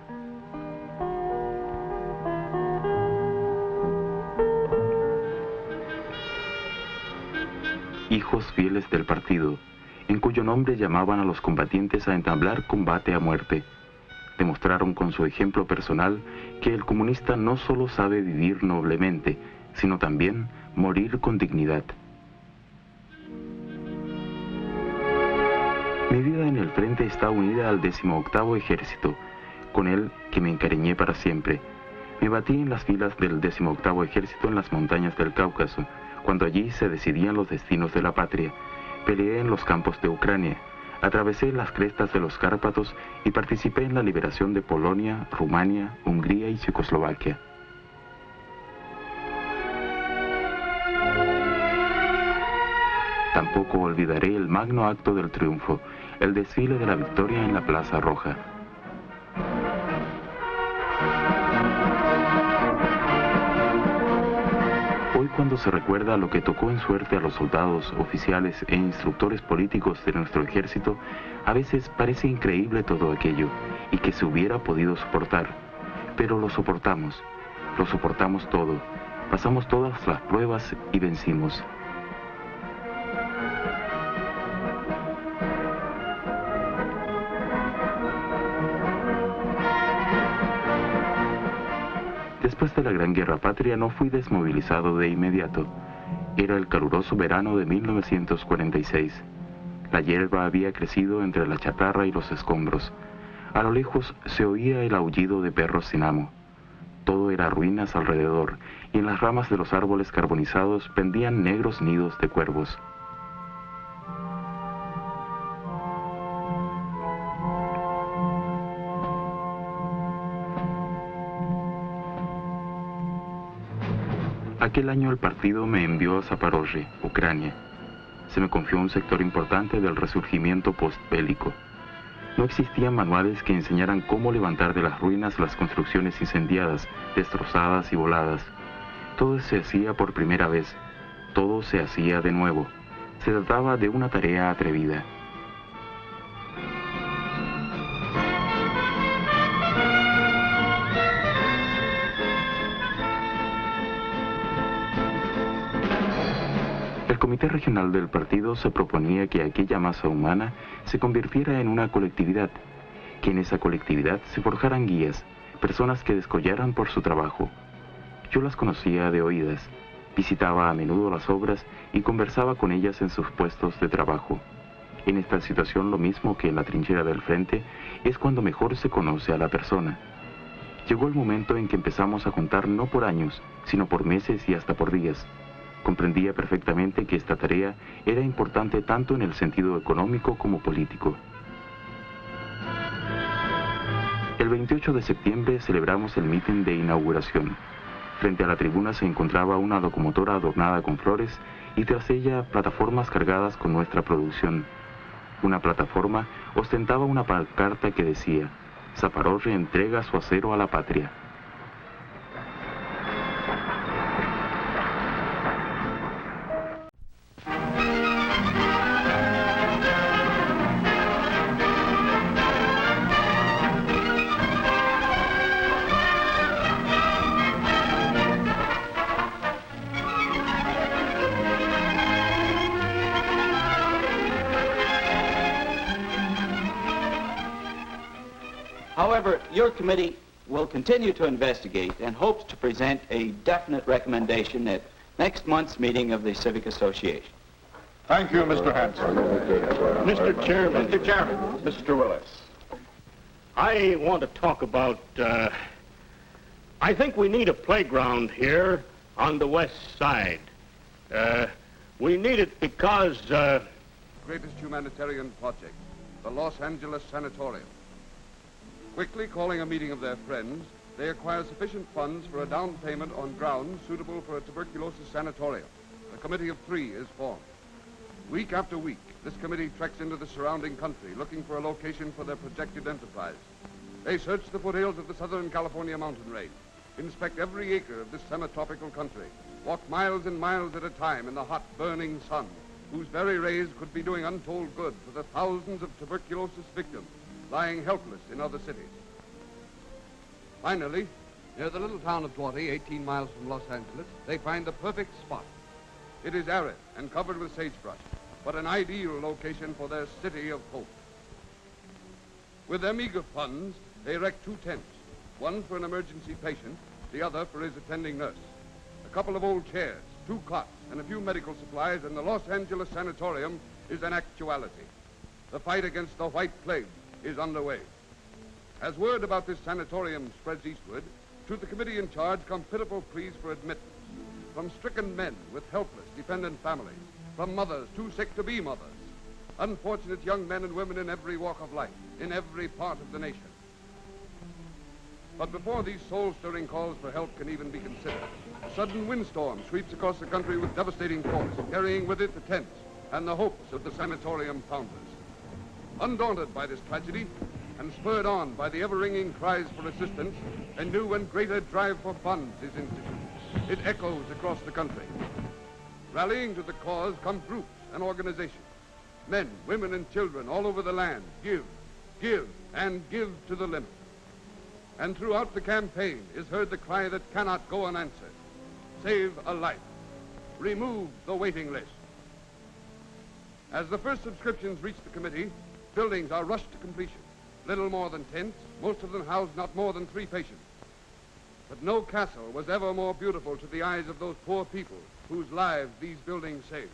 Hijos fieles del partido, en cuyo nombre llamaban a los combatientes a entablar combate a muerte. Demostraron con su ejemplo personal que el comunista no solo sabe vivir noblemente, sino también morir con dignidad. Mi vida en el frente está unida al 18º Ejército, con él que me encariñé para siempre. Me batí en las filas del 18º Ejército en las montañas del Cáucaso, cuando allí se decidían los destinos de la patria. Peleé en los campos de Ucrania, atravesé las crestas de los Cárpatos y participé en la liberación de Polonia, Rumania, Hungría y Checoslovaquia. Tampoco olvidaré el magno acto del triunfo, el desfile de la victoria en la Plaza Roja. Hoy, cuando se recuerda lo que tocó en suerte a los soldados, oficiales e instructores políticos de nuestro ejército, a veces parece increíble todo aquello, y que se hubiera podido soportar. Pero lo soportamos todo, pasamos todas las pruebas y vencimos. Después de la Gran Guerra Patria no fui desmovilizado de inmediato. Era el caluroso verano de 1946. La hierba había crecido entre la chatarra y los escombros. A lo lejos se oía el aullido de perros sin amo. Todo era ruinas alrededor, y en las ramas de los árboles carbonizados pendían negros nidos de cuervos. Aquel año el partido me envió a Zaporozhye, Ucrania. Se me confió un sector importante del resurgimiento postbélico. No existían manuales que enseñaran cómo levantar de las ruinas las construcciones incendiadas, destrozadas y voladas. Todo se hacía por primera vez, todo se hacía de nuevo. Se trataba de una tarea atrevida. El Comité Regional del partido se proponía que aquella masa humana se convirtiera en una colectividad, que en esa colectividad se forjaran guías, personas que descollaran por su trabajo. Yo las conocía de oídas, visitaba a menudo las obras y conversaba con ellas en sus puestos de trabajo. En esta situación, lo mismo que en la trinchera del frente, es cuando mejor se conoce a la persona. Llegó el momento en que empezamos a contar no por años, sino por meses y hasta por días. Comprendía perfectamente que esta tarea era importante tanto en el sentido económico como político. El 28 de septiembre celebramos el mitin de inauguración. Frente a la tribuna se encontraba una locomotora adornada con flores y tras ella plataformas cargadas con nuestra producción. Una plataforma ostentaba una pancarta que decía: Zaparorre entrega su acero a la patria. However, your committee will continue to investigate and hopes to present a definite recommendation at next month's meeting of the Civic Association. Thank you, Mr. Hanson. Mr. Chairman. Mr. Willis. I want to talk about, I think we need a playground here on the west side. We need it because, Greatest humanitarian project, the Los Angeles Sanatorium. Quickly calling a meeting of their friends, they acquire sufficient funds for a down payment on grounds suitable for a tuberculosis sanatorium. A committee of 3 is formed. Week after week, this committee treks into the surrounding country looking for a location for their projected enterprise. They search the foothills of the Southern California mountain range, inspect every acre of this semi-tropical country, walk miles and miles at a time in the hot, burning sun, whose very rays could be doing untold good for the thousands of tuberculosis victims lying helpless in other cities. Finally, near the little town of Duarte, 18 miles from Los Angeles, they find the perfect spot. It is arid and covered with sagebrush, but an ideal location for their city of hope. With their meager funds, they erect 2 tents, one for an emergency patient, the other for his attending nurse. A couple of old chairs, 2 cots, and a few medical supplies, and the Los Angeles Sanatorium is an actuality. The fight against the white plague is underway. As word about this sanatorium spreads eastward, to the committee in charge come pitiful pleas for admittance. From stricken men with helpless, dependent families, from mothers too sick to be mothers, unfortunate young men and women in every walk of life, in every part of the nation. But before these soul-stirring calls for help can even be considered, a sudden windstorm sweeps across the country with devastating force, carrying with it the tents and the hopes of the sanatorium founders. Undaunted by this tragedy, and spurred on by the ever-ringing cries for assistance, a new and greater drive for funds is instituted. It echoes across the country. Rallying to the cause come groups and organizations. Men, women, and children all over the land give, and give to the limit. And throughout the campaign is heard the cry that cannot go unanswered. Save a life. Remove the waiting list. As the first subscriptions reach the committee, buildings are rushed to completion. Little more than tents, most of them house not more than 3 patients. But no castle was ever more beautiful to the eyes of those poor people whose lives these buildings saved.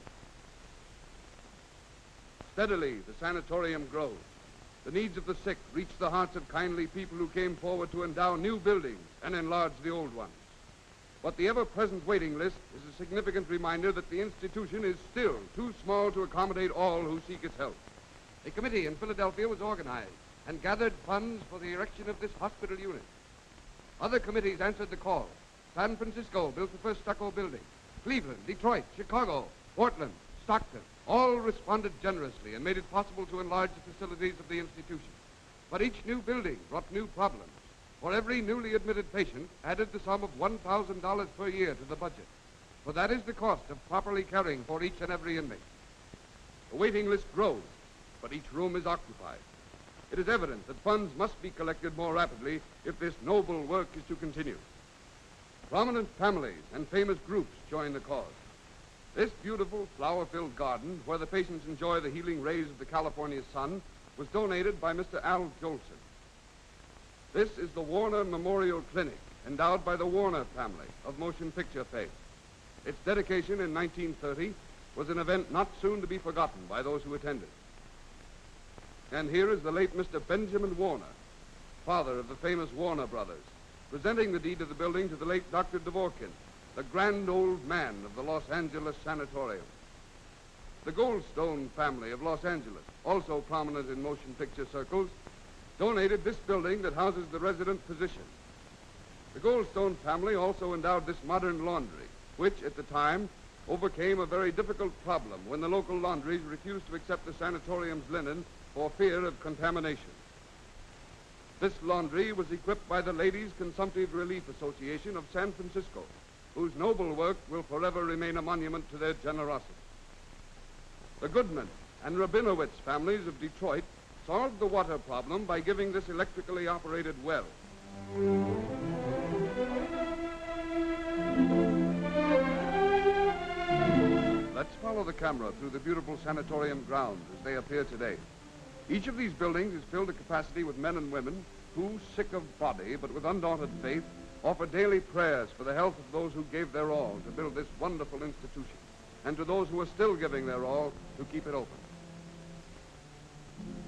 Steadily, the sanatorium grows. The needs of the sick reach the hearts of kindly people who came forward to endow new buildings and enlarge the old ones. But the ever-present waiting list is a significant reminder that the institution is still too small to accommodate all who seek its help. A committee in Philadelphia was organized and gathered funds for the erection of this hospital unit. Other committees answered the call. San Francisco built the first stucco building. Cleveland, Detroit, Chicago, Portland, Stockton, all responded generously and made it possible to enlarge the facilities of the institution. But each new building brought new problems. For every newly admitted patient added the sum of $1,000 per year to the budget. For that is the cost of properly caring for each and every inmate. The waiting list grows, but each room is occupied. It is evident that funds must be collected more rapidly if this noble work is to continue. Prominent families and famous groups join the cause. This beautiful flower-filled garden, where the patients enjoy the healing rays of the California sun, was donated by Mr. Al Jolson. This is the Warner Memorial Clinic, endowed by the Warner family of motion picture fame. Its dedication in 1930 was an event not soon to be forgotten by those who attended. And here is the late Mr. Benjamin Warner, father of the famous Warner brothers, presenting the deed of the building to the late Dr. Dvorkin, the grand old man of the Los Angeles Sanatorium. The Goldstone family of Los Angeles, also prominent in motion picture circles, donated this building that houses the resident physician. The Goldstone family also endowed this modern laundry, which at the time overcame a very difficult problem when the local laundries refused to accept the sanatorium's linen for fear of contamination. This laundry was equipped by the Ladies' Consumptive Relief Association of San Francisco, whose noble work will forever remain a monument to their generosity. The Goodman and Rabinowitz families of Detroit solved the water problem by giving this electrically operated well. Let's follow the camera through the beautiful sanatorium grounds as they appear today. Each of these buildings is filled to capacity with men and women who, sick of body but with undaunted faith, offer daily prayers for the health of those who gave their all to build this wonderful institution, and to those who are still giving their all to keep it open.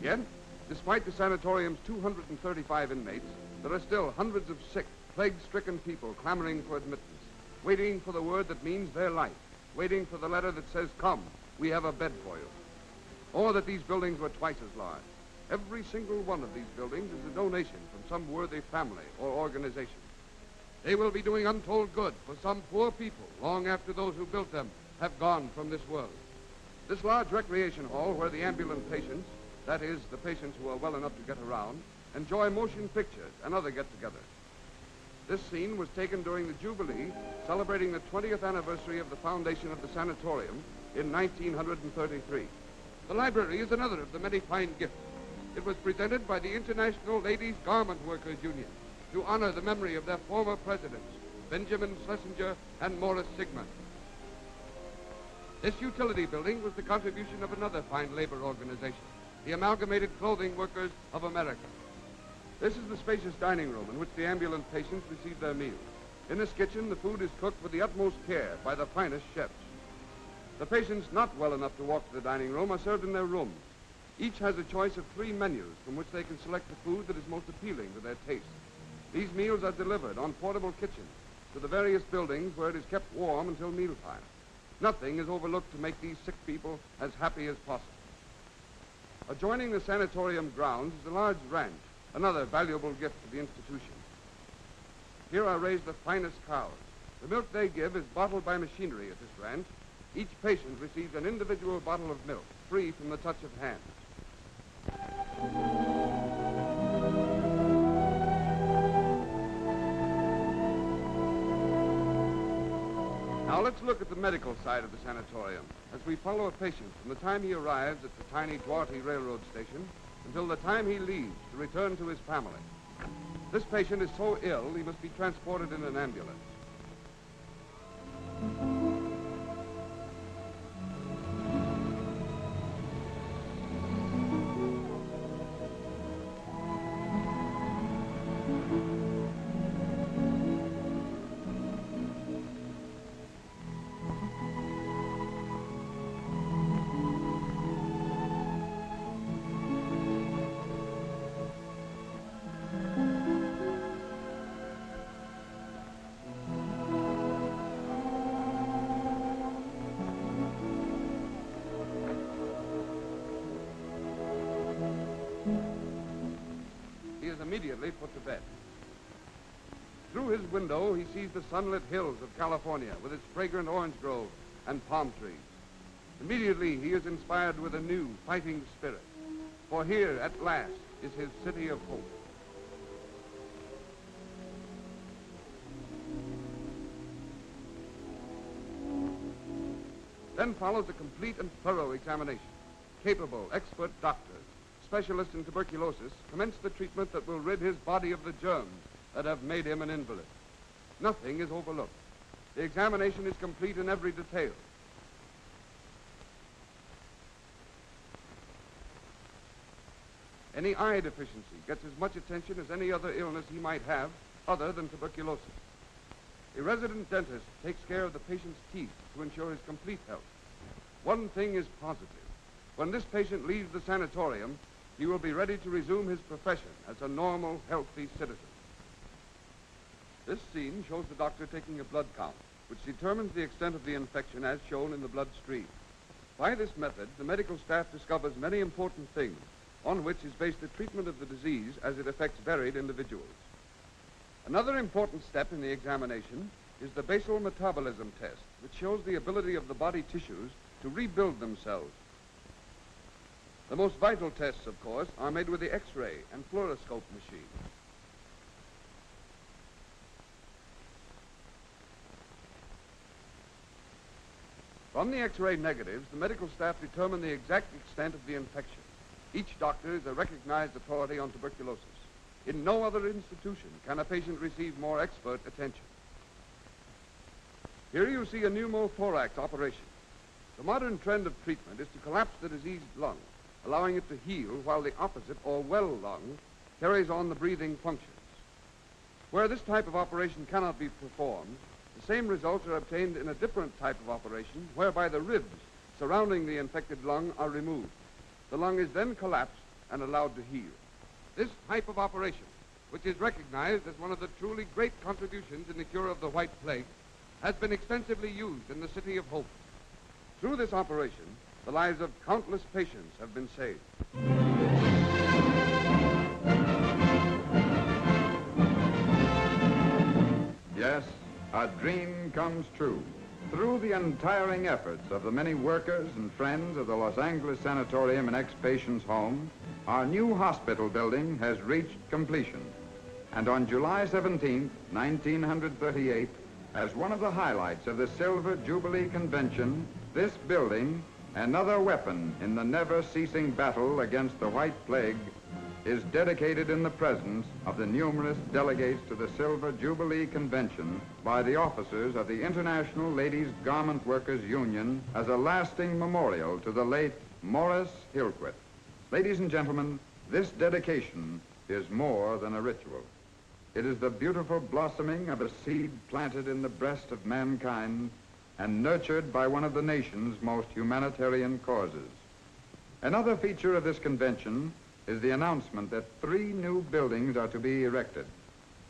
Yet, despite the sanatorium's 235 inmates, there are still hundreds of sick, plague-stricken people clamoring for admittance, waiting for the word that means their life, waiting for the letter that says, "Come, we have a bed for you." Or that these buildings were twice as large. Every single one of these buildings is a donation from some worthy family or organization. They will be doing untold good for some poor people long after those who built them have gone from this world. This large recreation hall where the ambulant patients, that is, the patients who are well enough to get around, enjoy motion pictures and other get-togethers. This scene was taken during the Jubilee, celebrating the 20th anniversary of the foundation of the sanatorium in 1933. The library is another of the many fine gifts. It was presented by the International Ladies Garment Workers Union to honor the memory of their former presidents, Benjamin Schlesinger and Morris Sigmund. This utility building was the contribution of another fine labor organization, the Amalgamated Clothing Workers of America. This is the spacious dining room in which the ambulant patients receive their meals. In this kitchen, the food is cooked with the utmost care by the finest chefs. The patients not well enough to walk to the dining room are served in their rooms. Each has a choice of 3 menus from which they can select the food that is most appealing to their taste. These meals are delivered on portable kitchens to the various buildings where it is kept warm until mealtime. Nothing is overlooked to make these sick people as happy as possible. Adjoining the sanatorium grounds is a large ranch, another valuable gift to the institution. Here are raised the finest cows. The milk they give is bottled by machinery at this ranch. Each patient receives an individual bottle of milk, free from the touch of hands. Now let's look at the medical side of the sanatorium as we follow a patient from the time he arrives at the tiny Duarte Railroad Station until the time he leaves to return to his family. This patient is so ill he must be transported in an ambulance. Immediately put to bed. Through his window, he sees the sunlit hills of California with its fragrant orange groves and palm trees. Immediately, he is inspired with a new fighting spirit. For here, at last, is his city of hope. Then follows a complete and thorough examination. Capable, expert doctors, specialists in tuberculosis, commence the treatment that will rid his body of the germs that have made him an invalid. Nothing is overlooked. The examination is complete in every detail. Any eye deficiency gets as much attention as any other illness he might have other than tuberculosis. A resident dentist takes care of the patient's teeth to ensure his complete health. One thing is positive. When this patient leaves the sanatorium, he will be ready to resume his profession as a normal, healthy citizen. This scene shows the doctor taking a blood count, which determines the extent of the infection as shown in the blood stream. By this method, the medical staff discovers many important things on which is based the treatment of the disease as it affects varied individuals. Another important step in the examination is the basal metabolism test, which shows the ability of the body tissues to rebuild themselves. The most vital tests, of course, are made with the X-ray and fluoroscope machine. From the X-ray negatives, the medical staff determine the exact extent of the infection. Each doctor is a recognized authority on tuberculosis. In no other institution can a patient receive more expert attention. Here you see a pneumothorax operation. The modern trend of treatment is to collapse the diseased lung, allowing it to heal while the opposite, or well lung, carries on the breathing functions. Where this type of operation cannot be performed, the same results are obtained in a different type of operation, whereby the ribs surrounding the infected lung are removed. The lung is then collapsed and allowed to heal. This type of operation, which is recognized as one of the truly great contributions in the cure of the White Plague, has been extensively used in the City of Hope. Through this operation, the lives of countless patients have been saved. Yes, a dream comes true. Through the untiring efforts of the many workers and friends of the Los Angeles Sanatorium and Ex-Patients Home, our new hospital building has reached completion. And on July 17, 1938, as one of the highlights of the Silver Jubilee Convention, this building, another weapon in the never-ceasing battle against the White Plague, is dedicated in the presence of the numerous delegates to the Silver Jubilee Convention by the officers of the International Ladies Garment Workers Union as a lasting memorial to the late Morris Hillquit. Ladies and gentlemen, this dedication is more than a ritual. It is the beautiful blossoming of a seed planted in the breast of mankind and nurtured by one of the nation's most humanitarian causes. Another feature of this convention is the announcement that 3 new buildings are to be erected.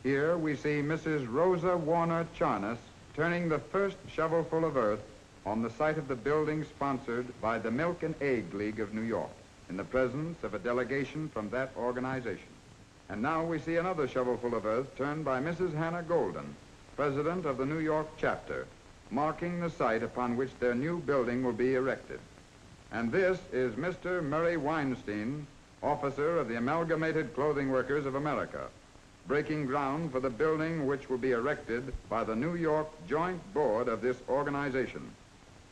Here we see Mrs. Rosa Warner Charnas turning the first shovelful of earth on the site of the building sponsored by the Milk and Egg League of New York, in the presence of a delegation from that organization. And now we see another shovelful of earth turned by Mrs. Hannah Golden, president of the New York chapter, marking the site upon which their new building will be erected. And this is Mr. Murray Weinstein, officer of the Amalgamated Clothing Workers of America, breaking ground for the building which will be erected by the New York Joint Board of this organization.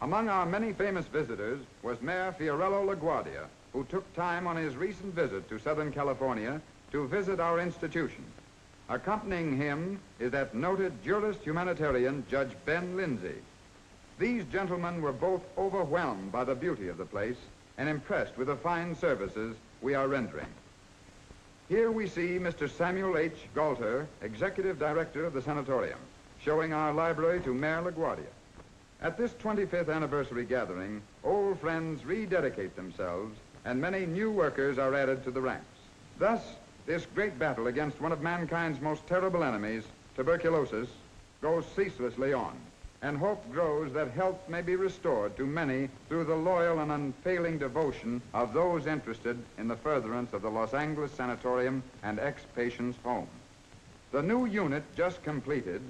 Among our many famous visitors was Mayor Fiorello LaGuardia, who took time on his recent visit to Southern California to visit our institution. Accompanying him is that noted jurist humanitarian, Judge Ben Lindsay. These gentlemen were both overwhelmed by the beauty of the place and impressed with the fine services we are rendering. Here we see Mr. Samuel H. Galter, Executive Director of the Sanatorium, showing our library to Mayor LaGuardia. At this 25th anniversary gathering, old friends rededicate themselves and many new workers are added to the ranks. Thus, this great battle against one of mankind's most terrible enemies, tuberculosis, goes ceaselessly on, and hope grows that health may be restored to many through the loyal and unfailing devotion of those interested in the furtherance of the Los Angeles Sanatorium and Ex-Patients Home. The new unit just completed,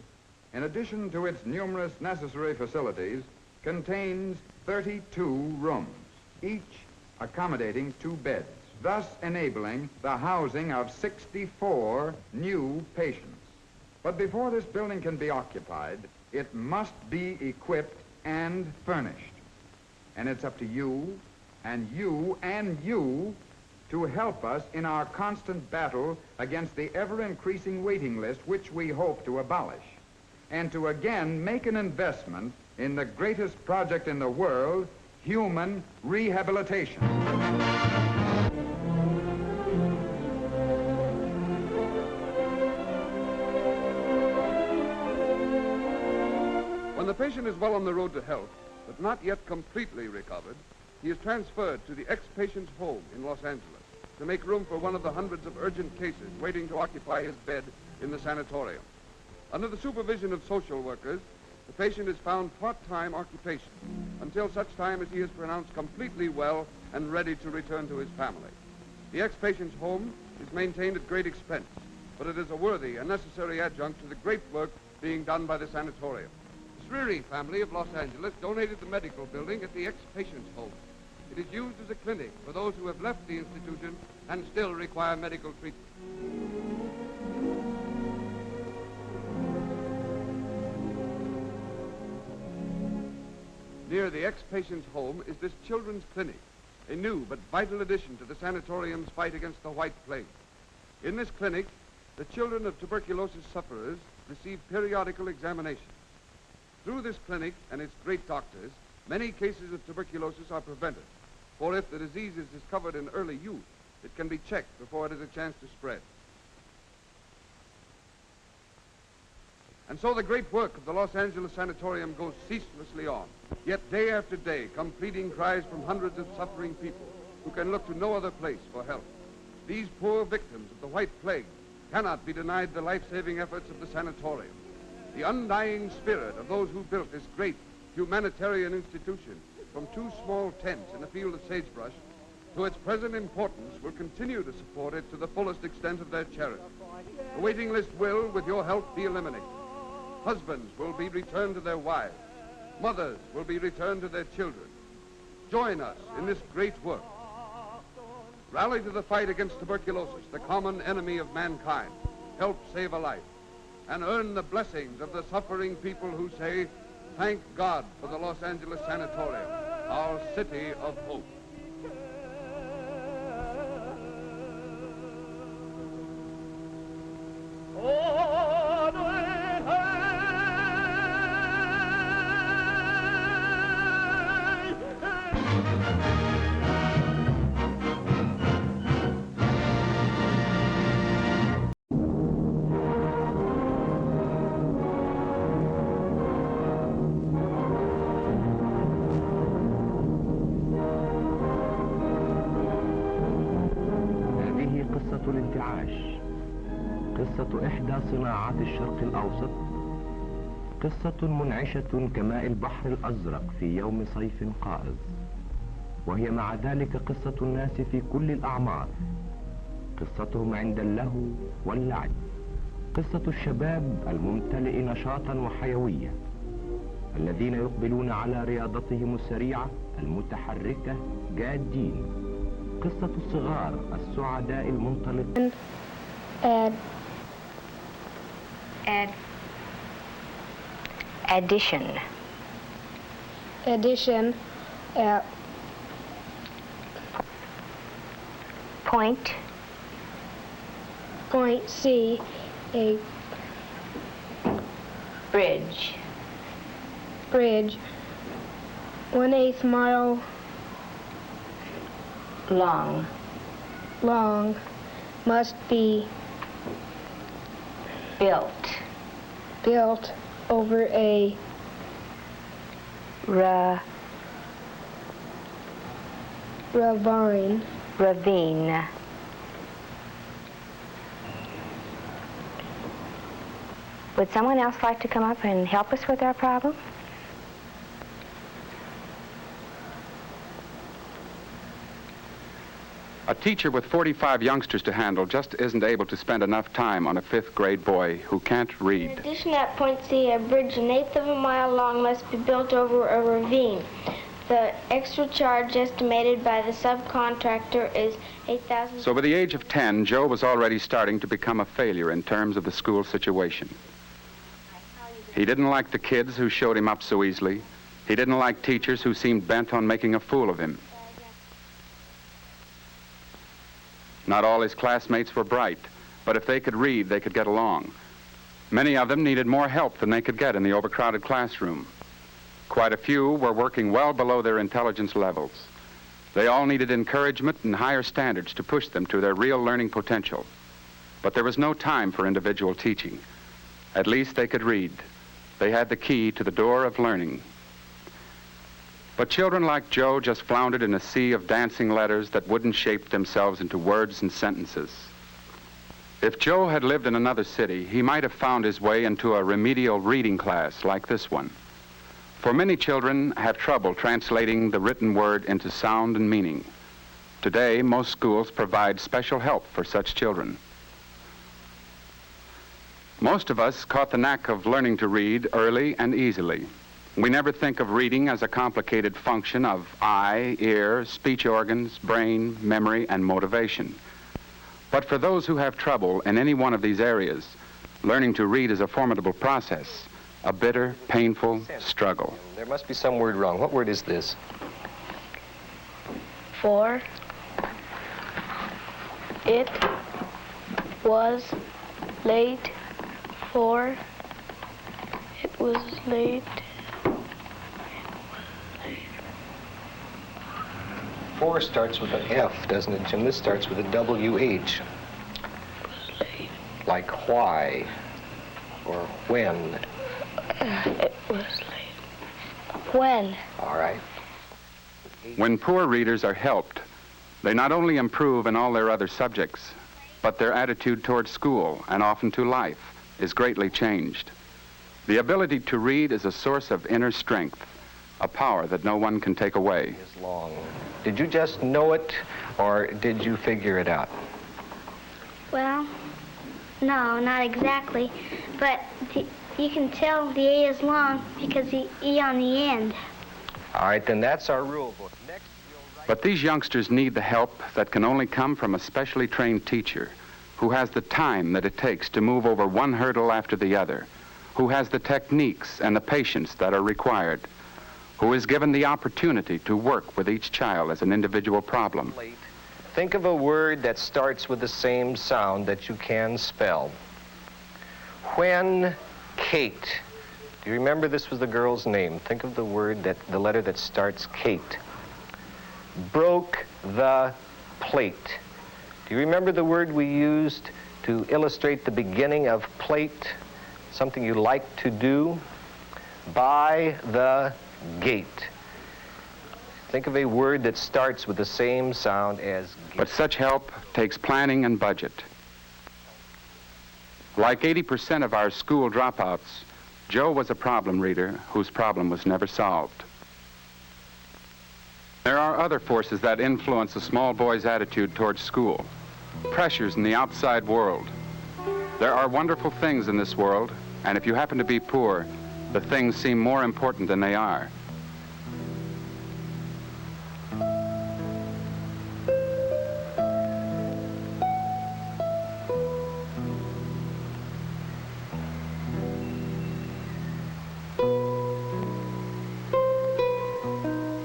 in addition to its numerous necessary facilities, contains 32 rooms, each accommodating 2 beds. thus enabling the housing of 64 new patients. But before this building can be occupied, it must be equipped and furnished. And it's up to you and you and you to help us in our constant battle against the ever-increasing waiting list, which we hope to abolish, and to again make an investment in the greatest project in the world, human rehabilitation. When the patient is well on the road to health, but not yet completely recovered, he is transferred to the ex-patient's home in Los Angeles to make room for one of the hundreds of urgent cases waiting to occupy his bed in the sanatorium. Under the supervision of social workers, the patient is found part-time occupation until such time as he is pronounced completely well and ready to return to his family. The ex-patient's home is maintained at great expense, but it is a worthy and necessary adjunct to the great work being done by the sanatorium. The Sreeri family of Los Angeles donated the medical building at the ex-patient's home. It is used as a clinic for those who have left the institution and still require medical treatment. Near the ex-patient's home is this children's clinic, a new but vital addition to the sanatorium's fight against the white plague. In this clinic, the children of tuberculosis sufferers receive periodical examinations. Through this clinic and its great doctors, many cases of tuberculosis are prevented, for if the disease is discovered in early youth, it can be checked before it has a chance to spread. And so the great work of the Los Angeles Sanatorium goes ceaselessly on, yet day after day come pleading cries from hundreds of suffering people who can look to no other place for help. These poor victims of the white plague cannot be denied the life-saving efforts of the sanatorium. The undying spirit of those who built this great humanitarian institution from 2 small tents in a field of sagebrush to its present importance will continue to support it to the fullest extent of their charity. The waiting list will, with your help, be eliminated. Husbands will be returned to their wives. Mothers will be returned to their children. Join us in this great work. Rally to the fight against tuberculosis, the common enemy of mankind. Help save a life. And earn the blessings of the suffering people who say, thank God for the Los Angeles Sanatorium, our city of hope. قصة إحدى صناعات الشرق الأوسط، قصة منعشة كماء البحر الأزرق في يوم صيف قائض، وهي مع ذلك قصة الناس في كل الأعمار، قصتهم عند اللهو واللعب، قصة الشباب الممتلئ نشاطا وحيوية الذين يقبلون على رياضتهم السريعة المتحركة جادين، قصة الصغار السعداء المنطلقين. Addition. Point C, a bridge. 1/8 mile long, must be built over a ravine. Would someone else like to come up and help us with our problem? A teacher with 45 youngsters to handle just isn't able to spend enough time on a 5th grade boy who can't read. In addition, at point C, a bridge 1/8 of a mile long must be built over a ravine. The extra charge estimated by the subcontractor is $8,000. So by the age of 10, Joe was already starting to become a failure in terms of the school situation. He didn't like the kids who showed him up so easily. He didn't like teachers who seemed bent on making a fool of him. Not all his classmates were bright, but if they could read, they could get along. Many of them needed more help than they could get in the overcrowded classroom. Quite a few were working well below their intelligence levels. They all needed encouragement and higher standards to push them to their real learning potential. But there was no time for individual teaching. At least they could read. They had the key to the door of learning. But children like Joe just floundered in a sea of dancing letters that wouldn't shape themselves into words and sentences. If Joe had lived in another city, he might have found his way into a remedial reading class like this one. For many children have trouble translating the written word into sound and meaning. Today, most schools provide special help for such children. Most of us caught the knack of learning to read early and easily. We never think of reading as a complicated function of eye, ear, speech organs, brain, memory, and motivation. But for those who have trouble in any one of these areas, learning to read is a formidable process, a bitter, painful struggle. There must be some word wrong. What word is this? 4. It was late. 4. It was late. 4 starts with an F, doesn't it, Jim? This starts with a W-H. Like why or when. It was late. When? All right. When poor readers are helped, they not only improve in all their other subjects, but their attitude toward school and often to life is greatly changed. The ability to read is a source of inner strength, a power that no one can take away. Is long. Did you just know it, or did you figure it out? Well, no, not exactly, but you can tell the A is long because the E on the end. All right, then that's our rule book. Next, but these youngsters need the help that can only come from a specially trained teacher who has the time that it takes to move over one hurdle after the other, who has the techniques and the patience that are required, who is given the opportunity to work with each child as an individual problem. Think of a word that starts with the same sound that you can spell. When Kate, do you remember this was the girl's name? Think of the word the letter that starts Kate. Broke the plate. Do you remember the word we used to illustrate the beginning of plate? Something you like to do? By the gate. Think of a word that starts with the same sound as gate. But such help takes planning and budget. Like 80% of our school dropouts, Joe was a problem reader whose problem was never solved. There are other forces that influence a small boy's attitude towards school. Pressures in the outside world. There are wonderful things in this world, and if you happen to be poor, the things seem more important than they are.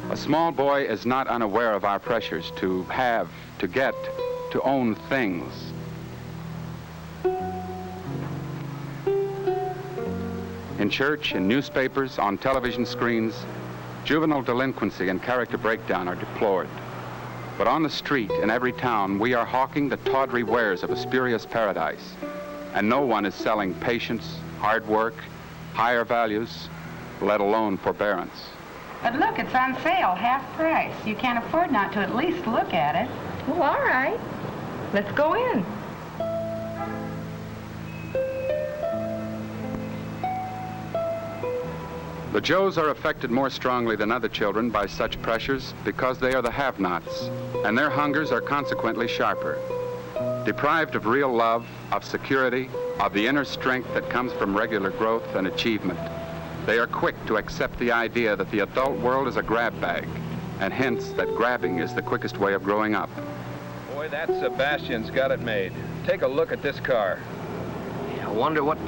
A small boy is not unaware of our pressures to have, to get, to own things. In church, in newspapers, on television screens, juvenile delinquency and character breakdown are deplored. But on the street, in every town, we are hawking the tawdry wares of a spurious paradise. And no one is selling patience, hard work, higher values, let alone forbearance. But look, it's on sale, half price. You can't afford not to at least look at it. Well, all right. Let's go in. The Joes are affected more strongly than other children by such pressures because they are the have-nots, and their hungers are consequently sharper. Deprived of real love, of security, of the inner strength that comes from regular growth and achievement, They are quick to accept the idea that the adult world is a grab bag, and hence that grabbing is the quickest way of growing up. Boy, that Sebastian's got it made. Take a look at this car. I wonder what this